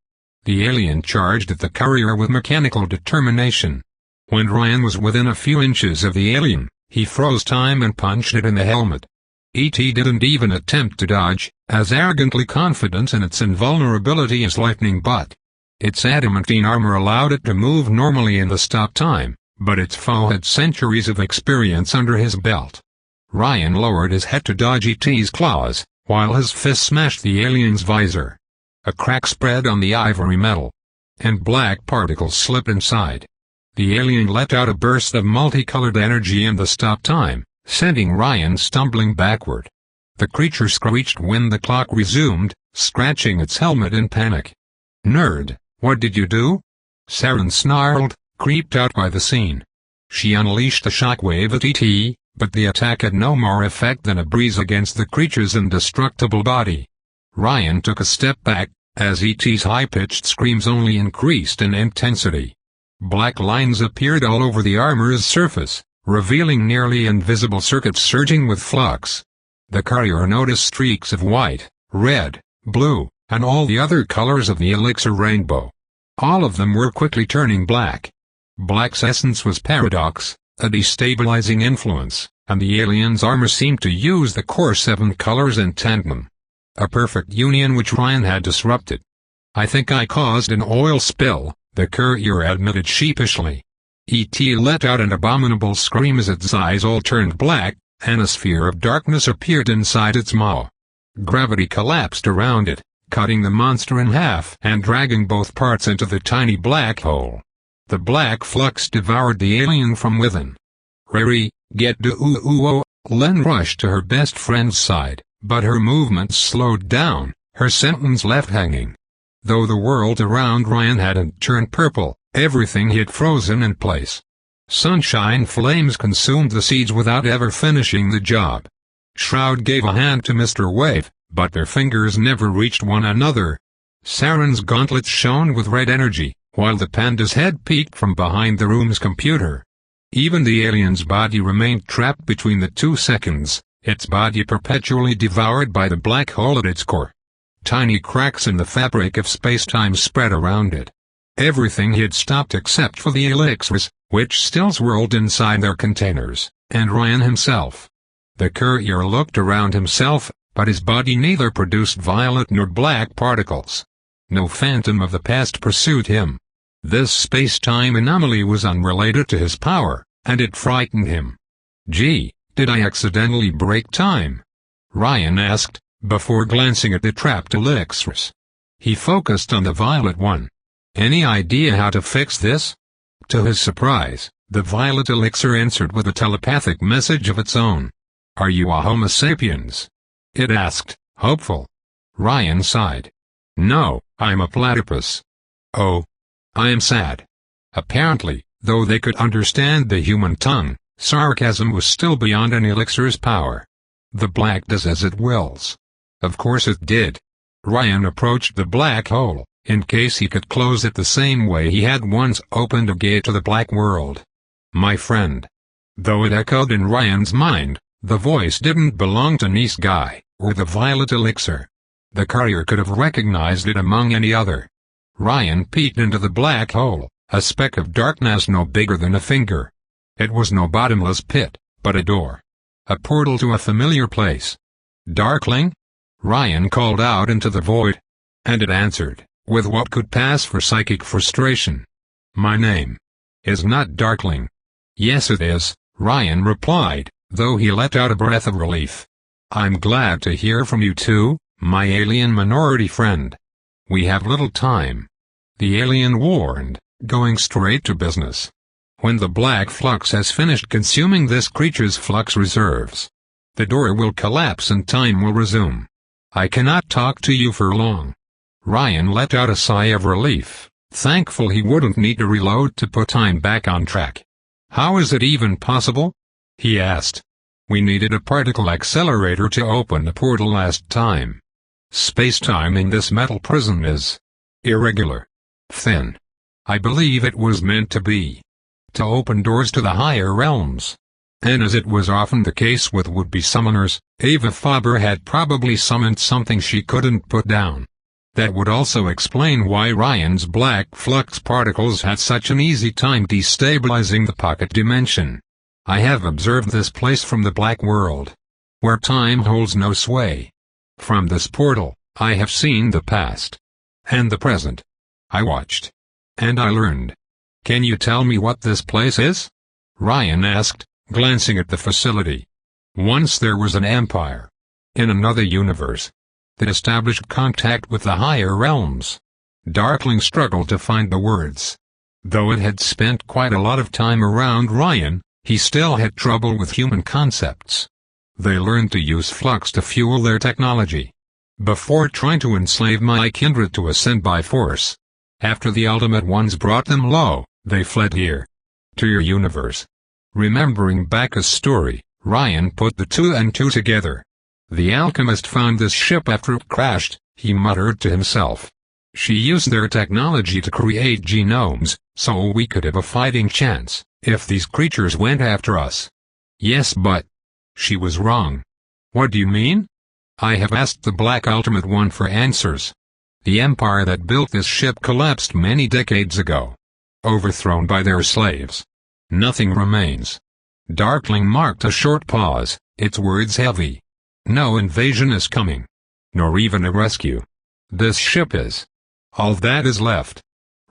The alien charged at the courier with mechanical determination. When Ryan was within a few inches of the alien, he froze time and punched it in the helmet. E.T. didn't even attempt to dodge, as arrogantly confident in its invulnerability as lightning but. Its adamantine armor allowed it to move normally in the stop time, but its foe had centuries of experience under his belt. Ryan lowered his head to dodge E.T.'s claws, while his fist smashed the alien's visor. A crack spread on the ivory metal, and black particles slipped inside. The alien let out a burst of multicolored energy in the stop time, sending Ryan stumbling backward. The creature screeched when the clock resumed, scratching its helmet in panic. "Nerd, what did you do?" Saren snarled, creeped out by the scene. She unleashed a shockwave at E.T., but the attack had no more effect than a breeze against the creature's indestructible body. Ryan took a step back, as E.T.'s high-pitched screams only increased in intensity. Black lines appeared all over the armor's surface, revealing nearly invisible circuits surging with flux. The courier noticed streaks of white, red, blue, and all the other colors of the elixir rainbow. All of them were quickly turning black. Black's essence was paradox, a destabilizing influence, and the alien's armor seemed to use the core 7 colors in tandem. A perfect union which Ryan had disrupted. "I think I caused an oil spill," the courier admitted sheepishly. E.T. let out an abominable scream as its eyes all turned black, and a sphere of darkness appeared inside its maw. Gravity collapsed around it, cutting the monster in half and dragging both parts into the tiny black hole. The black flux devoured the alien from within. "Riri, get to ooh-ooh-oh," Len rushed to her best friend's side, but her movements slowed down, her sentence left hanging. Though the world around Ryan hadn't turned purple, everything had frozen in place. Sunshine flames consumed the seeds without ever finishing the job. Shroud gave a hand to Mr. Wave, but their fingers never reached one another. Saren's gauntlets shone with red energy, while the panda's head peeked from behind the room's computer. Even the alien's body remained trapped between the 2 seconds, its body perpetually devoured by the black hole at its core. Tiny cracks in the fabric of space-time spread around it. Everything had stopped except for the elixirs, which still swirled inside their containers, and Ryan himself. The courier looked around himself, but his body neither produced violet nor black particles. No phantom of the past pursued him. This space-time anomaly was unrelated to his power, and it frightened him. "Gee, did I accidentally break time?" Ryan asked, before glancing at the trapped elixirs. He focused on the violet one. "Any idea how to fix this?" To his surprise, the violet elixir answered with a telepathic message of its own. "Are you a Homo sapiens?" it asked, hopeful. Ryan sighed. "No, I'm a platypus." "Oh. I am sad." Apparently, though they could understand the human tongue, sarcasm was still beyond an elixir's power. The black does as it wills. Of course it did. Ryan approached the black hole, in case he could close it the same way he had once opened a gate to the black world. "My friend." Though it echoed in Ryan's mind, the voice didn't belong to Nice Guy, or the violet elixir. The courier could have recognized it among any other. Ryan peeked into the black hole, a speck of darkness no bigger than a finger. It was no bottomless pit, but a door. A portal to a familiar place. "Darkling?" Ryan called out into the void. And it answered, with what could pass for psychic frustration. "My name is not Darkling." "Yes it is," Ryan replied, though he let out a breath of relief. "I'm glad to hear from you too, my alien minority friend. We have little time." The alien warned, going straight to business. "When the black flux has finished consuming this creature's flux reserves, the door will collapse and time will resume. I cannot talk to you for long." Ryan let out a sigh of relief, thankful he wouldn't need to reload to put time back on track. "How is it even possible?" he asked. "We needed a particle accelerator to open the portal last time. Space-time in this metal prison is irregular, thin. I believe it was meant to be, to open doors to the higher realms." And as it was often the case with would-be summoners, Ava Faber had probably summoned something she couldn't put down. That would also explain why Ryan's black flux particles had such an easy time destabilizing the pocket dimension. "I have observed this place from the black world. where time holds no sway. From this portal, I have seen the past. And the present. I watched. And I learned. Can you tell me what this place is? Ryan asked, glancing at the facility. Once there was an empire. In another universe. That established contact with the higher realms. Darkling struggled to find the words. Though it had spent quite a lot of time around Ryan, he still had trouble with human concepts. They learned to use flux to fuel their technology. Before trying to enslave my kindred to ascend by force. After the Ultimate Ones brought them low, they fled here. To your universe. Remembering Bacchus' story, Ryan put the two and two together. The alchemist found this ship after it crashed, he muttered to himself. She used their technology to create genomes, so we could have a fighting chance, if these creatures went after us. Yes, but... She was wrong. What do you mean? I have asked the Black Ultimate One for answers. The empire that built this ship collapsed many decades ago. Overthrown by their slaves. Nothing remains. Darkling marked a short pause, its words heavy. No invasion is coming. Nor even a rescue. This ship is. All that is left.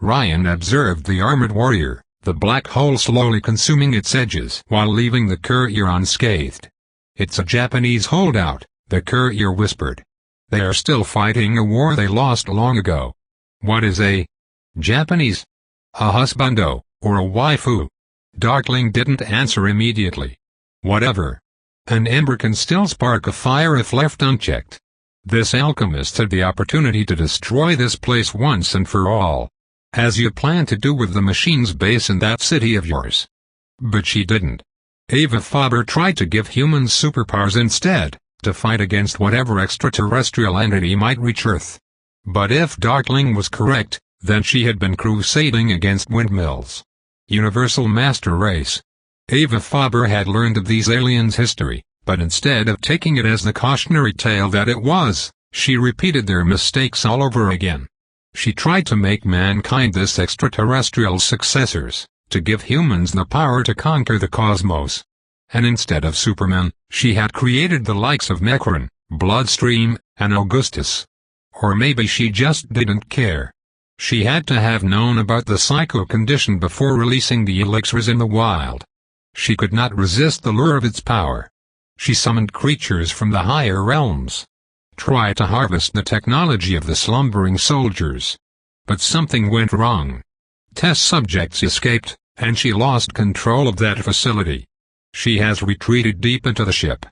Ryan observed the armored warrior, the black hole slowly consuming its edges while leaving the courier unscathed. It's a Japanese holdout, the courier whispered. They are still fighting a war they lost long ago. What is a Japanese? A husbando, or a waifu? Darkling didn't answer immediately. Whatever. An ember can still spark a fire if left unchecked. This alchemist had the opportunity to destroy this place once and for all. As you plan to do with the machine's base in that city of yours. But she didn't. Ava Faber tried to give humans superpowers instead, to fight against whatever extraterrestrial entity might reach Earth. But if Darkling was correct, then she had been crusading against windmills. Universal Master Race. Ava Faber had learned of these aliens' history, but instead of taking it as the cautionary tale that it was, she repeated their mistakes all over again. She tried to make mankind this extraterrestrial successors, to give humans the power to conquer the cosmos. And instead of Superman, she had created the likes of Necron, Bloodstream, and Augustus. Or maybe she just didn't care. She had to have known about the psycho condition before releasing the elixirs in the wild. She could not resist the lure of its power. She summoned creatures from the higher realms. Tried to harvest the technology of the slumbering soldiers. But something went wrong. Test subjects escaped, and she lost control of that facility. She has retreated deep into the ship.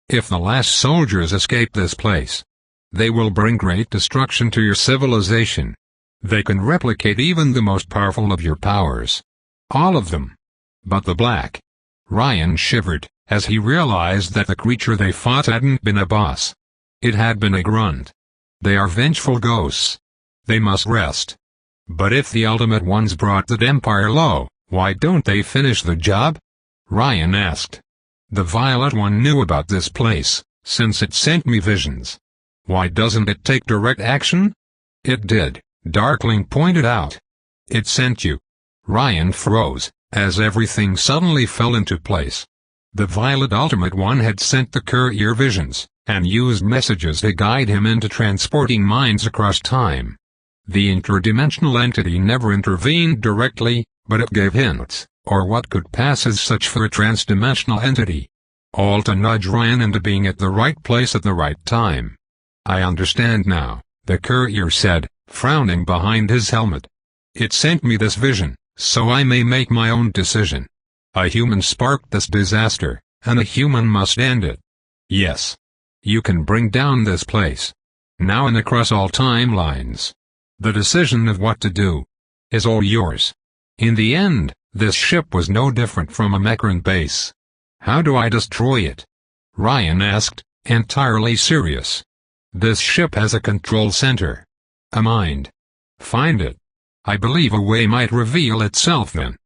If the last soldiers escape this place, they will bring great destruction to your civilization. They can replicate even the most powerful of your powers. All of them. But the Black. Ryan shivered, as he realized that the creature they fought hadn't been a boss. It had been a grunt. They are vengeful ghosts. They must rest. But if the Ultimate Ones brought that empire low, why don't they finish the job? Ryan asked. The Violet One knew about this place, since it sent me visions. Why doesn't it take direct action? It did, Darkling pointed out. It sent you. Ryan froze, as everything suddenly fell into place. The Violet Ultimate One had sent the courier visions, and used messages to guide him into transporting minds across time. The interdimensional entity never intervened directly, but it gave hints, or what could pass as such for a transdimensional entity. All to nudge Ryan into being at the right place at the right time. I understand now, the courier said, frowning behind his helmet. It sent me this vision, so I may make my own decision. A human sparked this disaster, and a human must end it. Yes. You can bring down this place. Now and across all timelines. The decision of what to do is all yours. In the end, this ship was no different from a Mecran base. How do I destroy it? Ryan asked, entirely serious. This ship has a control center. A mind. Find it. I believe a way might reveal itself then.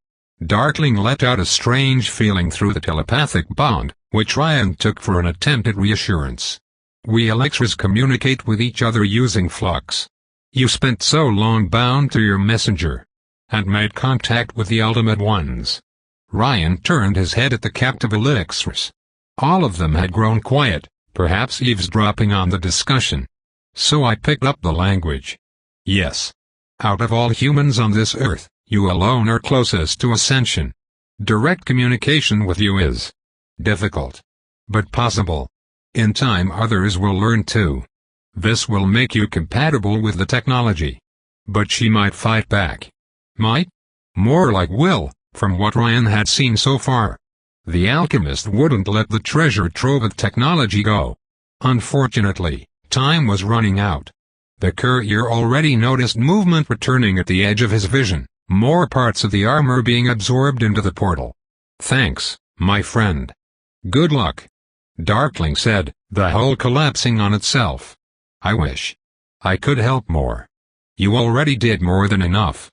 Darkling let out a strange feeling through the telepathic bond, which Ryan took for an attempt at reassurance. We elixirs communicate with each other using flux. You spent so long bound to your messenger, and made contact with the Ultimate Ones. Ryan turned his head at the captive elixirs. All of them had grown quiet, perhaps eavesdropping on the discussion. So I picked up the language. Yes. Out of all humans on this earth, you alone are closest to ascension. Direct communication with you is difficult, but possible. In time others will learn too. This will make you compatible with the technology. But she might fight back. Might? More like will, from what Ryan had seen so far. The alchemist wouldn't let the treasure trove of technology go. Unfortunately, time was running out. The courier already noticed movement returning at the edge of his vision, more parts of the armor being absorbed into the portal. Thanks, my friend. Good luck. Darkling said, the hull collapsing on itself. I wish I could help more. You already did more than enough.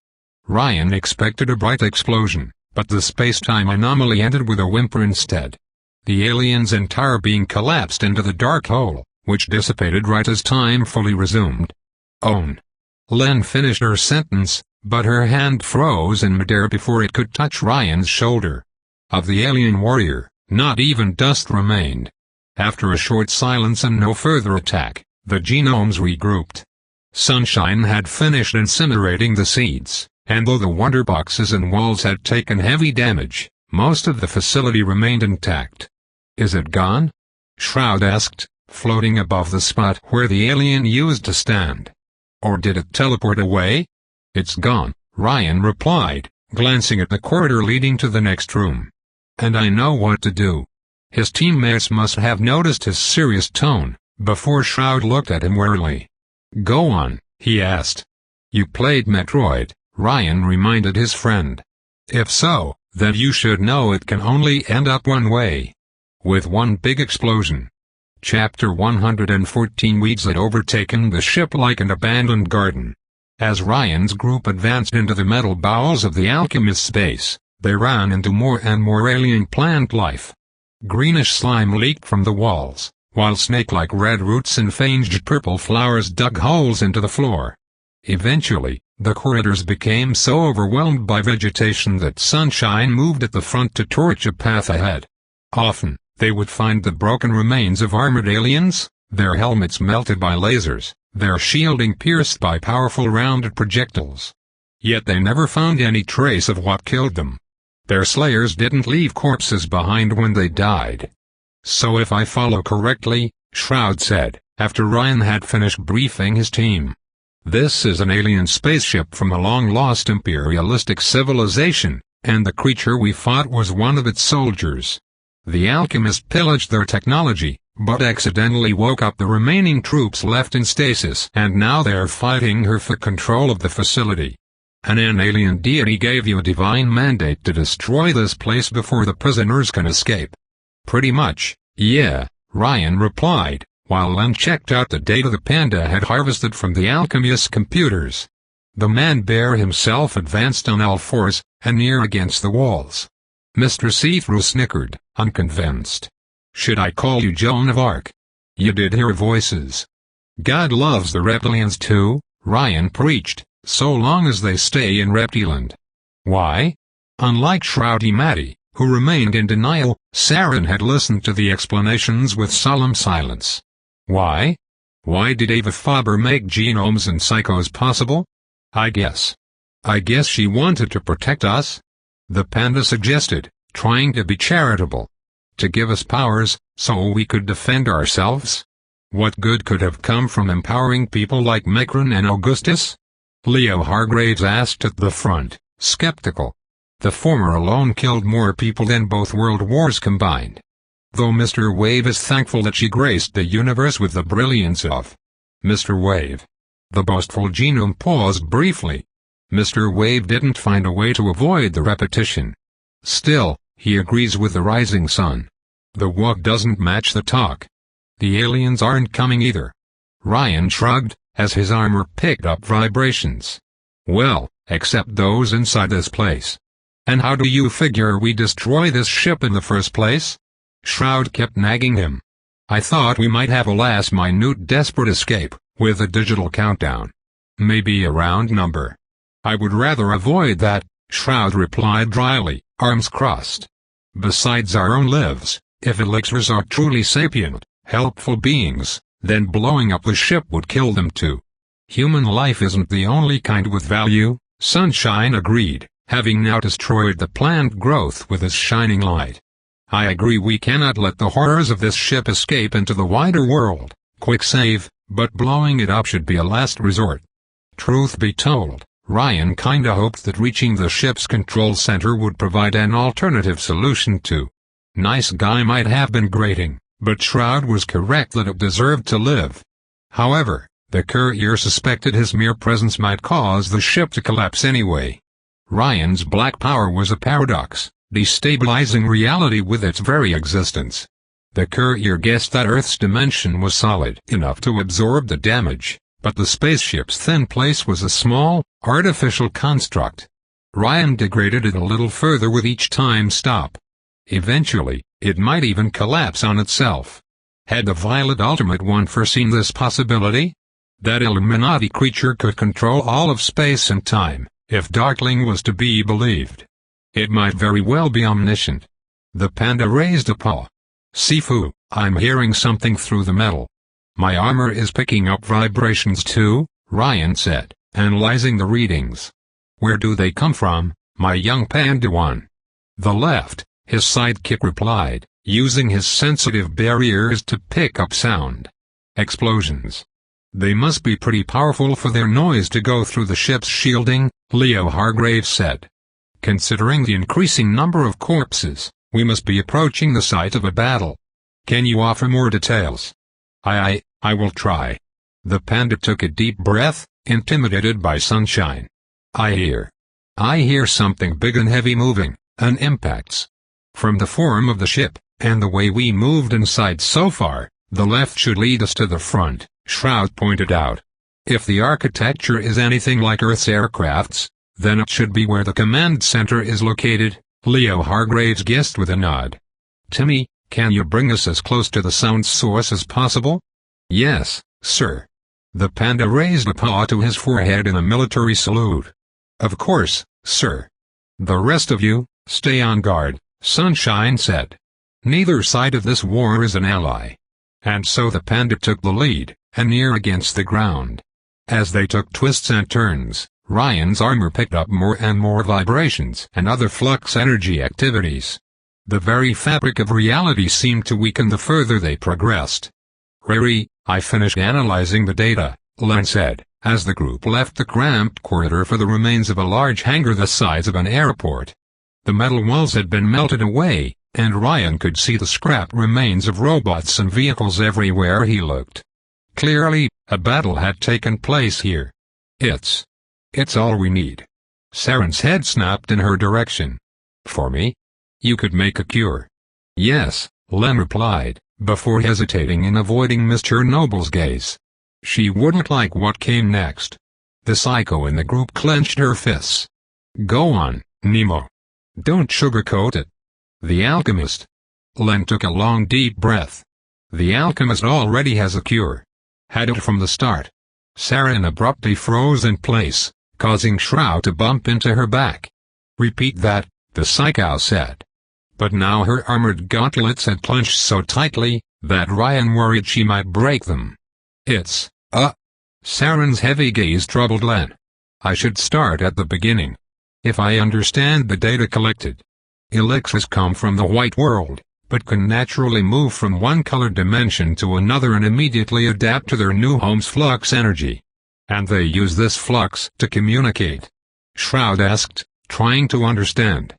Ryan expected a bright explosion, but the space-time anomaly ended with a whimper instead. The alien's entire being collapsed into the dark hole, which dissipated right as time fully resumed. Own. Len finished her sentence, but her hand froze in midair before it could touch Ryan's shoulder. Of the alien warrior, not even dust remained. After a short silence and no further attack, the genomes regrouped. Sunshine had finished incinerating the seeds, and though the wonder boxes and walls had taken heavy damage, most of the facility remained intact. Is it gone? Shroud asked, floating above the spot where the alien used to stand. Or did it teleport away? It's gone, Ryan replied, glancing at the corridor leading to the next room. And I know what to do. His teammates must have noticed his serious tone, before Shroud looked at him warily. Go on, he asked. You played Metroid, Ryan reminded his friend. If so, then you should know it can only end up one way. With one big explosion. Chapter 114. Weeds had overtaken the ship like an abandoned garden. As Ryan's group advanced into the metal bowels of the alchemist's base, they ran into more and more alien plant life. Greenish slime leaked from the walls, while snake-like red roots and fanged purple flowers dug holes into the floor. Eventually, the corridors became so overwhelmed by vegetation that Sunshine moved at the front to torch a path ahead. Often, they would find the broken remains of armored aliens, their helmets melted by lasers, their shielding pierced by powerful rounded projectiles. Yet they never found any trace of what killed them. Their slayers didn't leave corpses behind when they died. So if I follow correctly, Shroud said, after Ryan had finished briefing his team. This is an alien spaceship from a long-lost imperialistic civilization, and the creature we fought was one of its soldiers. The alchemist pillaged their technology, but accidentally woke up the remaining troops left in stasis, and now they're fighting her for control of the facility. An alien deity gave you a divine mandate to destroy this place before the prisoners can escape. Pretty much, yeah, Ryan replied, while Len checked out the data the panda had harvested from the alchemist's computers. The man-bear himself advanced on all fours, and near against the walls. Mr. See-Through snickered, unconvinced. Should I call you Joan of Arc? You did hear voices. God loves the reptilians too, Ryan preached, so long as they stay in Reptiland. Why? Unlike Shroudy Matty, who remained in denial, Saren had listened to the explanations with solemn silence. Why? Why did Ava Faber make genomes and psychos possible? I guess she wanted to protect us? The panda suggested, trying to be charitable. To give us powers, so we could defend ourselves? What good could have come from empowering people like Mekran and Augustus? Leo Hargraves asked at the front, skeptical. The former alone killed more people than both world wars combined. Though Mr. Wave is thankful that she graced the universe with the brilliance of Mr. Wave. The boastful genome paused briefly. Mr. Wave didn't find a way to avoid the repetition. Still, he agrees with the rising sun. The walk doesn't match the talk. The aliens aren't coming either. Ryan shrugged, as his armor picked up vibrations. Well, except those inside this place. And how do you figure we destroy this ship in the first place? Shroud kept nagging him. I thought we might have a last-minute desperate escape, with a digital countdown. Maybe a round number. I would rather avoid that, Shroud replied dryly, arms crossed. Besides our own lives, If elixirs are truly sapient, helpful beings, then blowing up the ship would kill them too. Human life isn't the only kind with value, Sunshine agreed, having now destroyed the plant growth with his shining light. I agree we cannot let the horrors of this ship escape into the wider world. Quick save, but blowing it up should be a last resort. Truth be told, Ryan kinda hoped that reaching the ship's control center would provide an alternative solution too. Nice guy might have been grating, but Shroud was correct that it deserved to live. However, the courier suspected his mere presence might cause the ship to collapse anyway. Ryan's black power was a paradox, destabilizing reality with its very existence. The courier guessed that Earth's dimension was solid enough to absorb the damage, but the spaceship's thin place was a small, artificial construct. Ryan degraded it a little further with each time stop. Eventually, it might even collapse on itself. Had the Violet Ultimate One foreseen this possibility? That Illuminati creature could control all of space and time, if Darkling was to be believed. It might very well be omniscient. The panda raised a paw. Sifu, I'm hearing something through the metal. My armor is picking up vibrations too, Ryan said, analyzing the readings. Where do they come from, my young panda one? The left, his sidekick replied, using his sensitive bare ears to pick up sound. Explosions. They must be pretty powerful for their noise to go through the ship's shielding, Leo Hargraves said. Considering the increasing number of corpses, we must be approaching the site of a battle. Can you offer more details? I will try. The panda took a deep breath, intimidated by Sunshine. I hear something big and heavy moving, and impacts. From the form of the ship, and the way we moved inside so far, the left should lead us to the front, Shroud pointed out. If the architecture is anything like Earth's aircrafts, then it should be where the command center is located, Leo Hargraves guessed with a nod. Timmy, can you bring us as close to the sound source as possible? Yes, sir. The panda raised a paw to his forehead in a military salute. Of course, sir. The rest of you, stay on guard, Sunshine said. Neither side of this war is an ally. And so the panda took the lead, and near against the ground. As they took twists and turns, Ryan's armor picked up more and more vibrations and other flux energy activities. The very fabric of reality seemed to weaken the further they progressed. Riri, I finished analyzing the data, Len said, as the group left the cramped corridor for the remains of a large hangar the size of an airport. The metal walls had been melted away, and Ryan could see the scrap remains of robots and vehicles everywhere he looked. Clearly, a battle had taken place here. It's all we need. Saren's head snapped in her direction. For me? You could make a cure. Yes, Len replied, before hesitating and avoiding Miss Chernobyl's gaze. She wouldn't like what came next. The psycho in the group clenched her fists. Go on, Nemo. Don't sugarcoat it. The alchemist. Len took a long deep breath. The alchemist already has a cure. Had it from the start. Saren abruptly froze in place, causing Shroud to bump into her back. Repeat that, the psycho said. But now her armored gauntlets had clenched so tightly, that Ryan worried she might break them. Saren's heavy gaze troubled Len. I should start at the beginning. If I understand the data collected. Elixirs come from the white world, but can naturally move from one colored dimension to another and immediately adapt to their new home's flux energy. And they use this flux to communicate. Shroud asked, trying to understand.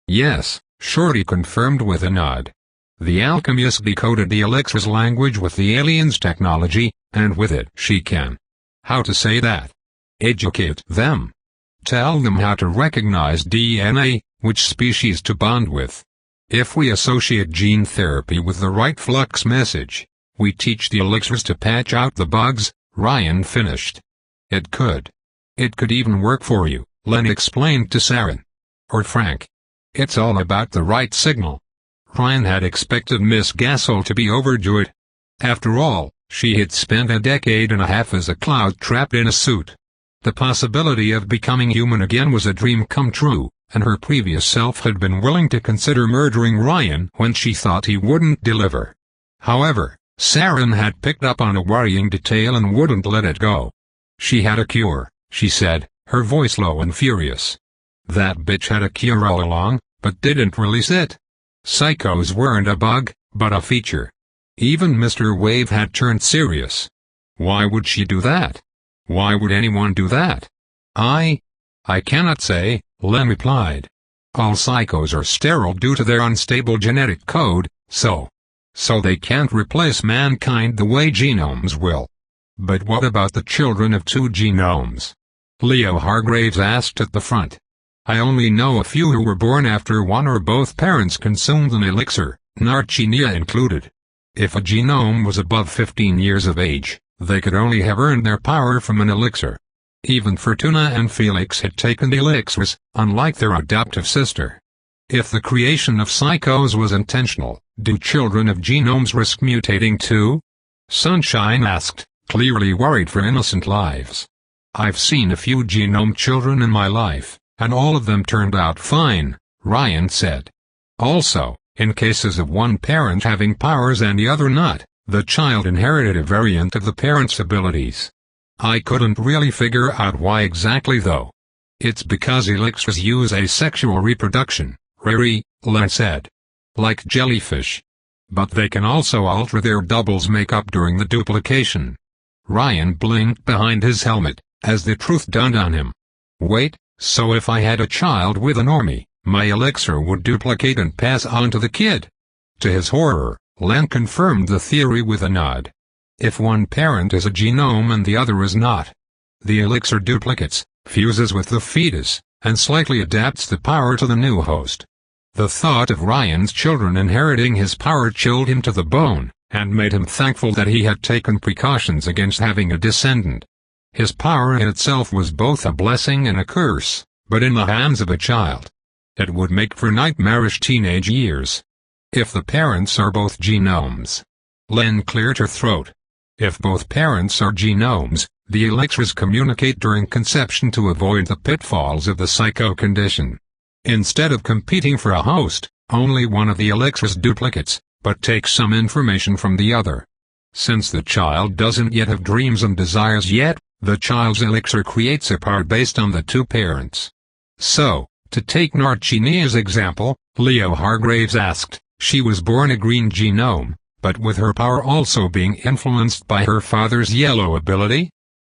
Yes, Shorty confirmed with a nod. The alchemist decoded the Elixir's language with the alien's technology, and with it she can. How to say that? Educate them. Tell them how to recognize DNA, which species to bond with. If we associate gene therapy with the right flux message, we teach the Elixirs to patch out the bugs, Ryan finished. It could even work for you, Len explained to Saren. Or Frank. It's all about the right signal. Ryan had expected Miss Gassel to be overjoyed. After all, she had spent a decade and a half as a cloud trapped in a suit. The possibility of becoming human again was a dream come true, and her previous self had been willing to consider murdering Ryan when she thought he wouldn't deliver. However, Sharon had picked up on a worrying detail and wouldn't let it go. She had a cure, she said, her voice low and furious. That bitch had a cure all along, but didn't release it. Psychos weren't a bug, but a feature. Even Mr. Wave had turned serious. Why would she do that? Why would anyone do that? I cannot say, Len replied. All psychos are sterile due to their unstable genetic code, so they can't replace mankind the way genomes will. But what about the children of two genomes? Leo Hargraves asked at the front. I only know a few who were born after one or both parents consumed an elixir, Narcinia included. If a genome was above 15 years of age, they could only have earned their power from an elixir. Even Fortuna and Felix had taken the elixirs, unlike their adoptive sister. If the creation of psychos was intentional, do children of genomes risk mutating too? Sunshine asked, clearly worried for innocent lives. I've seen a few genome children in my life, and all of them turned out fine, Ryan said. Also, in cases of one parent having powers and the other not, the child inherited a variant of the parent's abilities. I couldn't really figure out why exactly though. It's because elixirs use asexual reproduction, Len said. Like jellyfish. But they can also alter their double's makeup during the duplication. Ryan blinked behind his helmet, as the truth dawned on him. Wait, so if I had a child with a normie, my elixir would duplicate and pass on to the kid? To his horror, Len confirmed the theory with a nod. If one parent is a genome and the other is not, the elixir duplicates, fuses with the fetus, and slightly adapts the power to the new host. The thought of Ryan's children inheriting his power chilled him to the bone, and made him thankful that he had taken precautions against having a descendant. His power in itself was both a blessing and a curse, but in the hands of a child, it would make for nightmarish teenage years. If the parents are both genomes. Len cleared her throat. If both parents are genomes, the elixirs communicate during conception to avoid the pitfalls of the psycho condition. Instead of competing for a host, only one of the elixirs duplicates, but takes some information from the other. Since the child doesn't yet have dreams and desires yet, the child's elixir creates a power based on the two parents. So, to take Narcinia's example, Leo Hargraves asked, she was born a green genome, but with her power also being influenced by her father's yellow ability?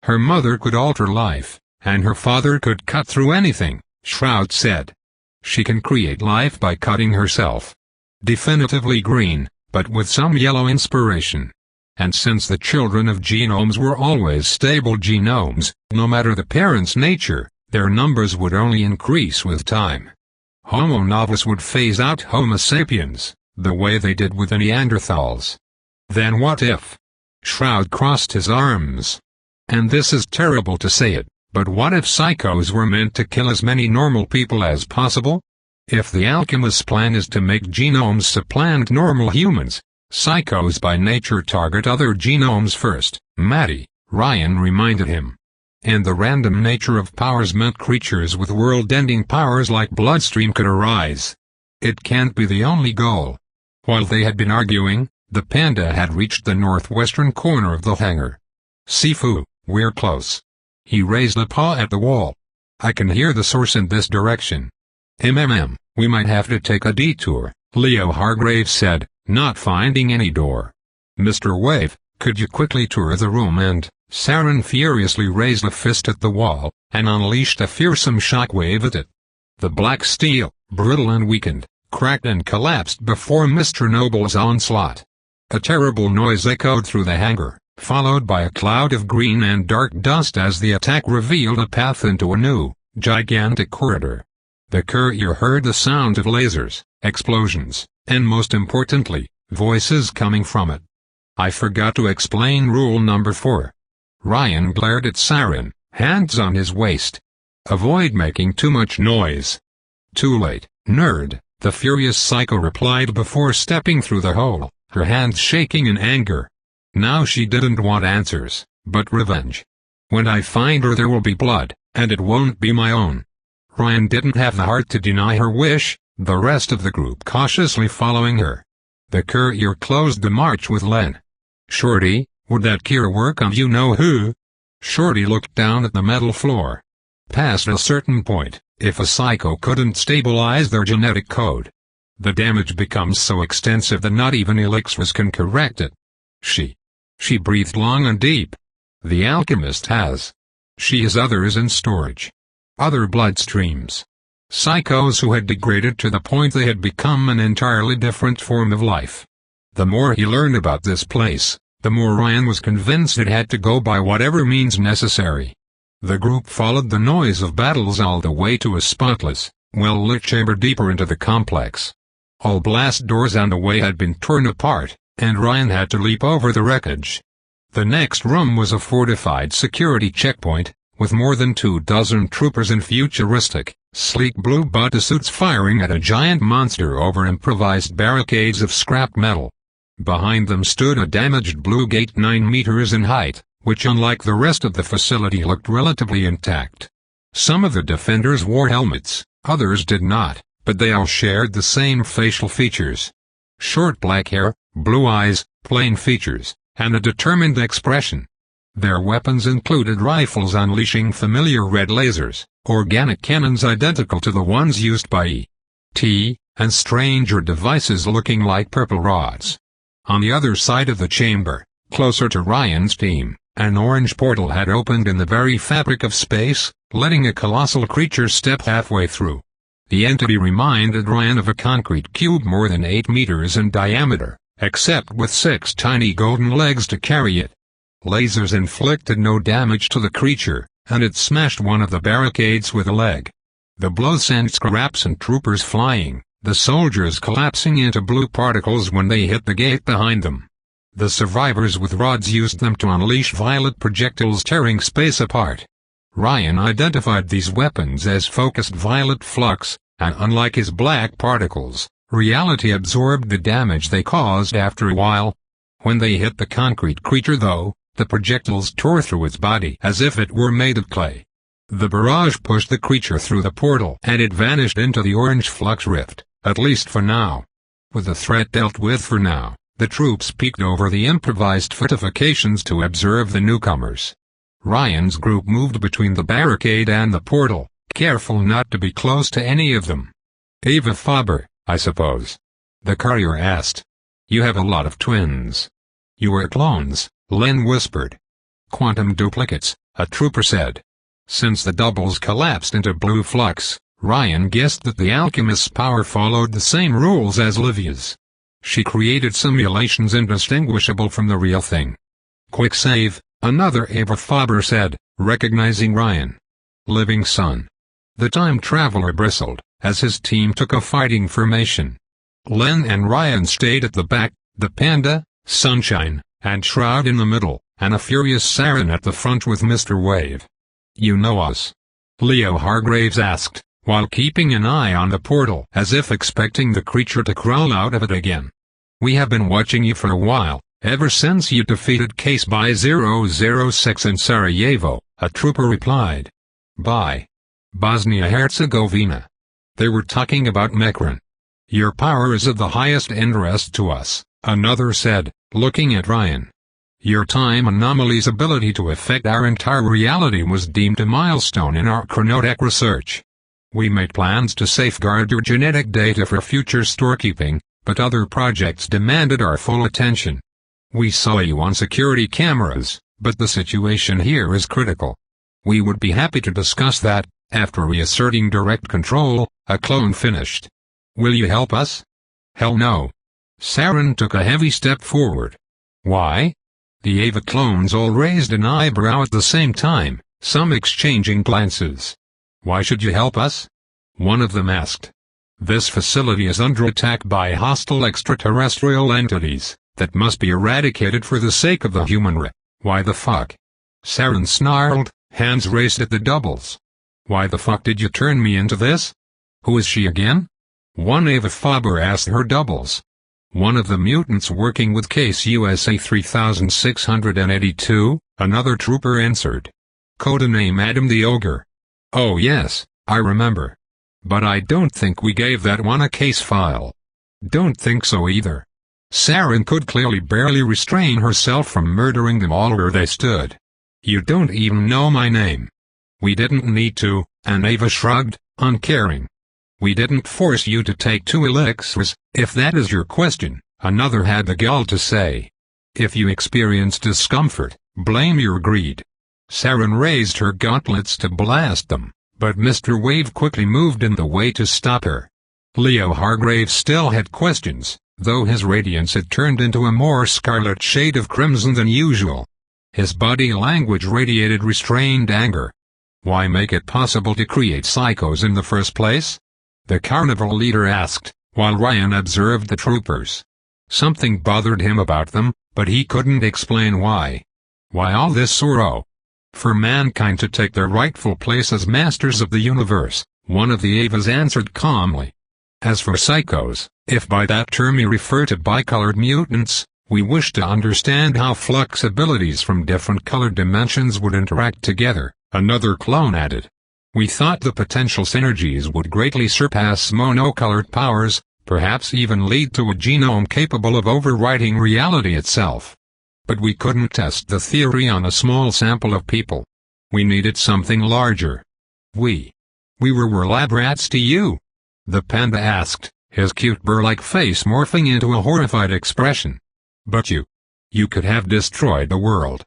Her mother could alter life, and her father could cut through anything, Shroud said. She can create life by cutting herself. Definitively green, but with some yellow inspiration. And since the children of genomes were always stable genomes, no matter the parent's nature, their numbers would only increase with time. Homo novus would phase out Homo sapiens, the way they did with the Neanderthals. Then what if? Shroud crossed his arms. And this is terrible to say it, but what if psychos were meant to kill as many normal people as possible? If the alchemist's plan is to make genomes supplant normal humans, psychos by nature target other genomes first, Matty, Ryan reminded him. And the random nature of powers meant creatures with world-ending powers like Bloodstream could arise. It can't be the only goal. While they had been arguing, the panda had reached the northwestern corner of the hangar. Sifu, we're close. He raised a paw at the wall. I can hear the source in this direction. We might have to take a detour, Leo Hargraves said, not finding any door. Mr. Wave, could you quickly tour the room and... Sharon furiously raised a fist at the wall, and unleashed a fearsome shockwave at it. The black steel, brittle and weakened, cracked and collapsed before Mr. Noble's onslaught. A terrible noise echoed through the hangar, followed by a cloud of green and dark dust as the attack revealed a path into a new, gigantic corridor. The courier heard the sound of lasers, explosions, and most importantly, voices coming from it. I forgot to explain rule number 4. Ryan glared at Sharon, hands on his waist. Avoid making too much noise. Too late, nerd, the furious psycho replied before stepping through the hole, her hands shaking in anger. Now she didn't want answers, but revenge. When I find her there will be blood, and it won't be my own. Ryan didn't have the heart to deny her wish, the rest of the group cautiously following her. The courier closed the march with Len. "Shorty, would that cure work on you-know-who?" Shorty looked down at the metal floor. Past a certain point, if a psycho couldn't stabilize their genetic code, the damage becomes so extensive that not even elixirs can correct it. She breathed long and deep. The alchemist has. She has others in storage. Other bloodstreams. Psychos who had degraded to the point they had become an entirely different form of life. The more he learned about this place, the more Ryan was convinced it had to go by whatever means necessary. The group followed the noise of battles all the way to a spotless, well-lit chamber deeper into the complex. All blast doors on the way had been torn apart, and Ryan had to leap over the wreckage. The next room was a fortified security checkpoint, with more than 24 troopers in futuristic, sleek blue bodysuits firing at a giant monster over improvised barricades of scrap metal. Behind them stood a damaged blue gate 9 meters in height, which unlike the rest of the facility looked relatively intact. Some of the defenders wore helmets, others did not, but they all shared the same facial features. Short black hair, blue eyes, plain features, and a determined expression. Their weapons included rifles unleashing familiar red lasers, organic cannons identical to the ones used by E.T., and stranger devices looking like purple rods. On the other side of the chamber, closer to Ryan's team, an orange portal had opened in the very fabric of space, letting a colossal creature step halfway through. The entity reminded Ryan of a concrete cube more than 8 meters in diameter, except with 6 tiny golden legs to carry it. Lasers inflicted no damage to the creature, and it smashed one of the barricades with a leg. The blow sent scraps and troopers flying, the soldiers collapsing into blue particles when they hit the gate behind them. The survivors with rods used them to unleash violet projectiles tearing space apart. Ryan identified these weapons as focused violet flux, and unlike his black particles, reality absorbed the damage they caused after a while. When they hit the concrete creature though, the projectiles tore through its body as if it were made of clay. The barrage pushed the creature through the portal and it vanished into the orange flux rift, at least for now. With the threat dealt with for now, the troops peeked over the improvised fortifications to observe the newcomers. Ryan's group moved between the barricade and the portal, careful not to be close to any of them. "Ava Faber, I suppose?" the courier asked. "You have a lot of twins." "You are clones," Len whispered. "Quantum duplicates," a trooper said. Since the doubles collapsed into blue flux, Ryan guessed that the alchemist's power followed the same rules as Livia's. She created simulations indistinguishable from the real thing. "Quick save," another Ava Faber said, recognizing Ryan. "Living son." The time traveler bristled, as his team took a fighting formation. Len and Ryan stayed at the back, the Panda, Sunshine, and Shroud in the middle, and a furious Siren at the front with Mr. Wave. "You know us?" Leo Hargraves asked, while keeping an eye on the portal as if expecting the creature to crawl out of it again. "We have been watching you for a while, ever since you defeated Case by 006 in Sarajevo," a trooper replied. "By Bosnia-Herzegovina. They were talking about Mekran. Your power is of the highest interest to us," another said, looking at Ryan. "Your time anomaly's ability to affect our entire reality was deemed a milestone in our chronotech research. We made plans to safeguard your genetic data for future storekeeping, but other projects demanded our full attention. We saw you on security cameras, but the situation here is critical. We would be happy to discuss that, after reasserting direct control," a clone finished. "Will you help us?" "Hell no." Saren took a heavy step forward. "Why?" The Ava clones all raised an eyebrow at the same time, some exchanging glances. "Why should you help us?" one of them asked. "This facility is under attack by hostile extraterrestrial entities that must be eradicated for the sake of the human race." "Why the fuck?" Saren snarled, hands raised at the doubles. "Why the fuck did you turn me into this?" "Who is she again?" one Ava Faber asked her doubles. "One of the mutants working with Case USA 3682, another trooper answered. "Codename Adam the Ogre." "Oh yes, I remember. But I don't think we gave that one a case file. Don't think so either. Sharon could clearly barely restrain herself from murdering them all where they stood. You don't even know my name. We didn't need to, and Ava shrugged, uncaring. We didn't force you to take 2 elixirs, if that is your question, another had the gall to say. If you experience discomfort, blame your greed. Sharon raised her gauntlets to blast them, but Mr. Wave quickly moved in the way to stop her. Leo Hargrave still had questions, though his radiance had turned into a more scarlet shade of crimson than usual. His body language radiated restrained anger. Why make it possible to create psychos in the first place? The carnival leader asked, while Ryan observed the troopers. Something bothered him about them, but he couldn't explain why. Why all this sorrow? For mankind to take their rightful place as masters of the universe, one of the Avas answered calmly. As for psychos, if by that term you refer to bicolored mutants, we wish to understand how flux abilities from different colored dimensions would interact together, another clone added. We thought the potential synergies would greatly surpass monocolored powers, perhaps even lead to a genome capable of overwriting reality itself. But we couldn't test the theory on a small sample of people. We needed something larger. We were lab rats to you? The panda asked, his cute burr-like face morphing into a horrified expression. But you could have destroyed the world.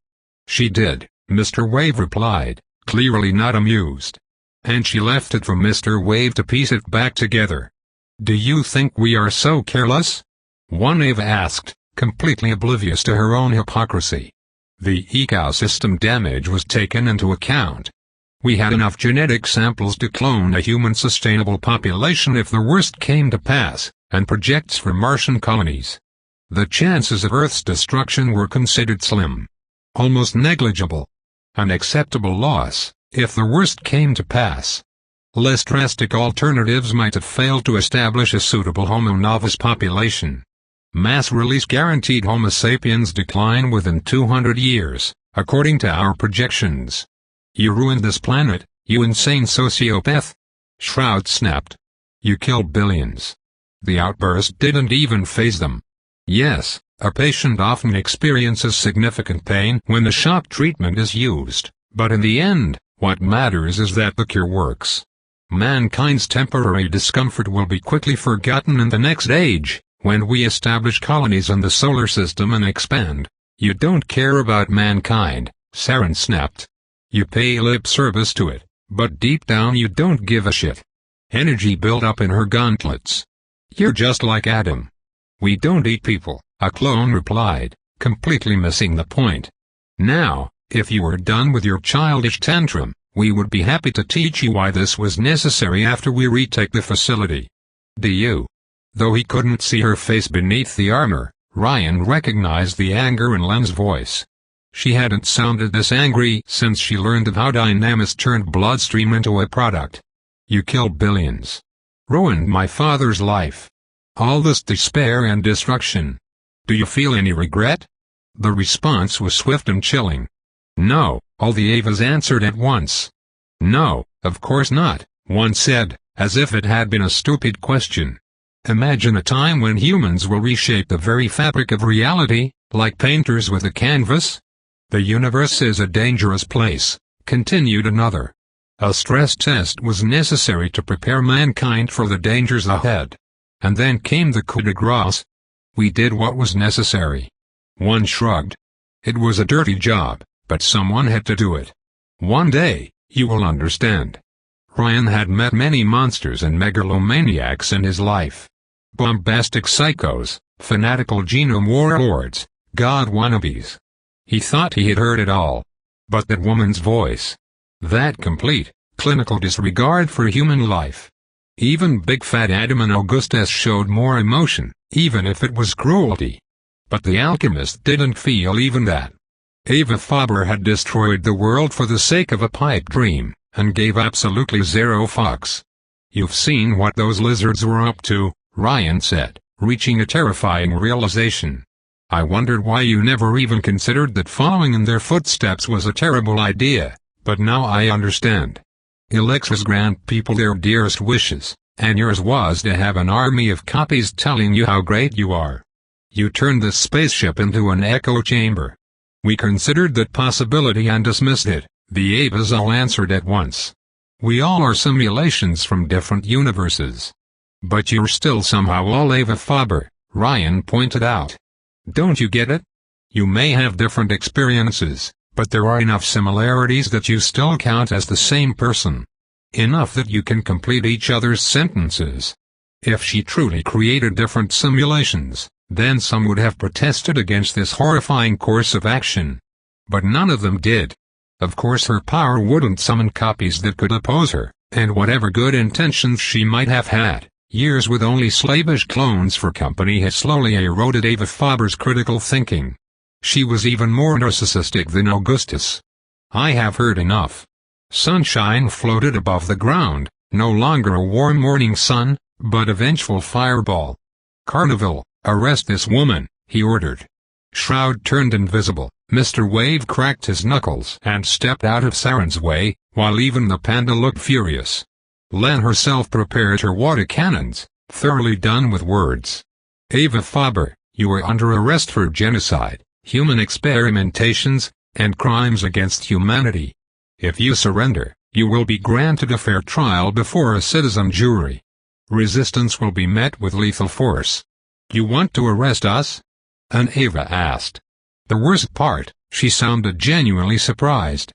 She did, Mr. Wave replied, clearly not amused. And she left it for Mr. Wave to piece it back together. Do you think we are so careless? One Ava asked, completely oblivious to her own hypocrisy. The ecosystem damage was taken into account. We had enough genetic samples to clone a human sustainable population if the worst came to pass, and projects for Martian colonies. The chances of Earth's destruction were considered slim. Almost negligible. An acceptable loss, if the worst came to pass. Less drastic alternatives might have failed to establish a suitable Homo novus population. Mass release guaranteed Homo sapiens decline within 200 years, according to our projections. You ruined this planet, you insane sociopath. Shroud snapped. You killed billions. The outburst didn't even faze them. Yes, a patient often experiences significant pain when the shock treatment is used, but in the end, what matters is that the cure works. Mankind's temporary discomfort will be quickly forgotten in the next age, when we establish colonies in the solar system and expand. You don't care about mankind, Sharon snapped. You pay lip service to it, but deep down you don't give a shit. Energy built up in her gauntlets. You're just like Adam. We don't eat people, a clone replied, completely missing the point. Now, if you were done with your childish tantrum, we would be happy to teach you why this was necessary after we retake the facility. Do you? Though he couldn't see her face beneath the armor, Ryan recognized the anger in Len's voice. She hadn't sounded this angry since she learned of how Dynamis turned bloodstream into a product. You killed billions. Ruined my father's life. All this despair and destruction. Do you feel any regret? The response was swift and chilling. No, all the Avas answered at once. No, of course not, one said, as if it had been a stupid question. Imagine a time when humans will reshape the very fabric of reality, like painters with a canvas. The universe is a dangerous place, continued another. A stress test was necessary to prepare mankind for the dangers ahead. And then came the coup de grace. We did what was necessary. One shrugged. It was a dirty job, but someone had to do it. One day, you will understand. Ryan had met many monsters and megalomaniacs in his life. Bombastic psychos, fanatical genome warlords, god wannabes. He thought he had heard it all. But that woman's voice. That complete, clinical disregard for human life. Even Big Fat Adam and Augustus showed more emotion, even if it was cruelty. But the alchemist didn't feel even that. Ava Faber had destroyed the world for the sake of a pipe dream, and gave absolutely zero fucks. You've seen what those lizards were up to, Ryan said, reaching a terrifying realization. I wondered why you never even considered that following in their footsteps was a terrible idea, but now I understand. Elixirs grant people their dearest wishes, and yours was to have an army of copies telling you how great you are. You turned the spaceship into an echo chamber. We considered that possibility and dismissed it, the Avas all answered at once. We all are simulations from different universes. But you're still somehow all Ava Faber, Ryan pointed out. Don't you get it? You may have different experiences, but there are enough similarities that you still count as the same person. Enough that you can complete each other's sentences. If she truly created different simulations, then some would have protested against this horrifying course of action. But none of them did. Of course her power wouldn't summon copies that could oppose her, and whatever good intentions she might have had, years with only slavish clones for company had slowly eroded Ava Faber's critical thinking. She was even more narcissistic than Augustus. I have heard enough. Sunshine floated above the ground, no longer a warm morning sun, but a vengeful fireball. Carnival, arrest this woman, he ordered. Shroud turned invisible, Mr. Wave cracked his knuckles and stepped out of Saren's way, while even the panda looked furious. Len herself prepared her water cannons, thoroughly done with words. Ava Faber, you are under arrest for genocide, human experimentations, and crimes against humanity. If you surrender, you will be granted a fair trial before a citizen jury. Resistance will be met with lethal force. You want to arrest us? An Ava asked. The worst part, she sounded genuinely surprised.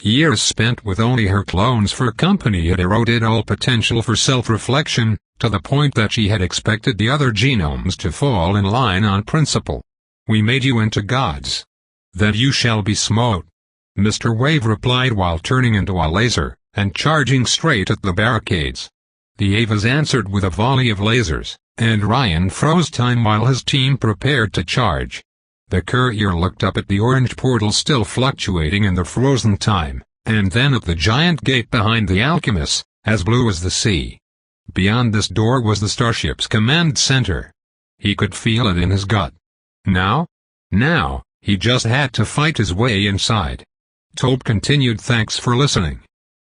Years spent with only her clones for company had eroded all potential for self-reflection, to the point that she had expected the other genomes to fall in line on principle. We made you into gods. Then you shall be smote. Mr. Wave replied while turning into a laser, and charging straight at the barricades. The Avas answered with a volley of lasers, and Ryan froze time while his team prepared to charge. The courier looked up at the orange portal still fluctuating in the frozen time, and then at the giant gate behind the alchemists, as blue as the sea. Beyond this door was the starship's command center. He could feel it in his gut. Now, he just had to fight his way inside. Tobe continued. Thanks for listening.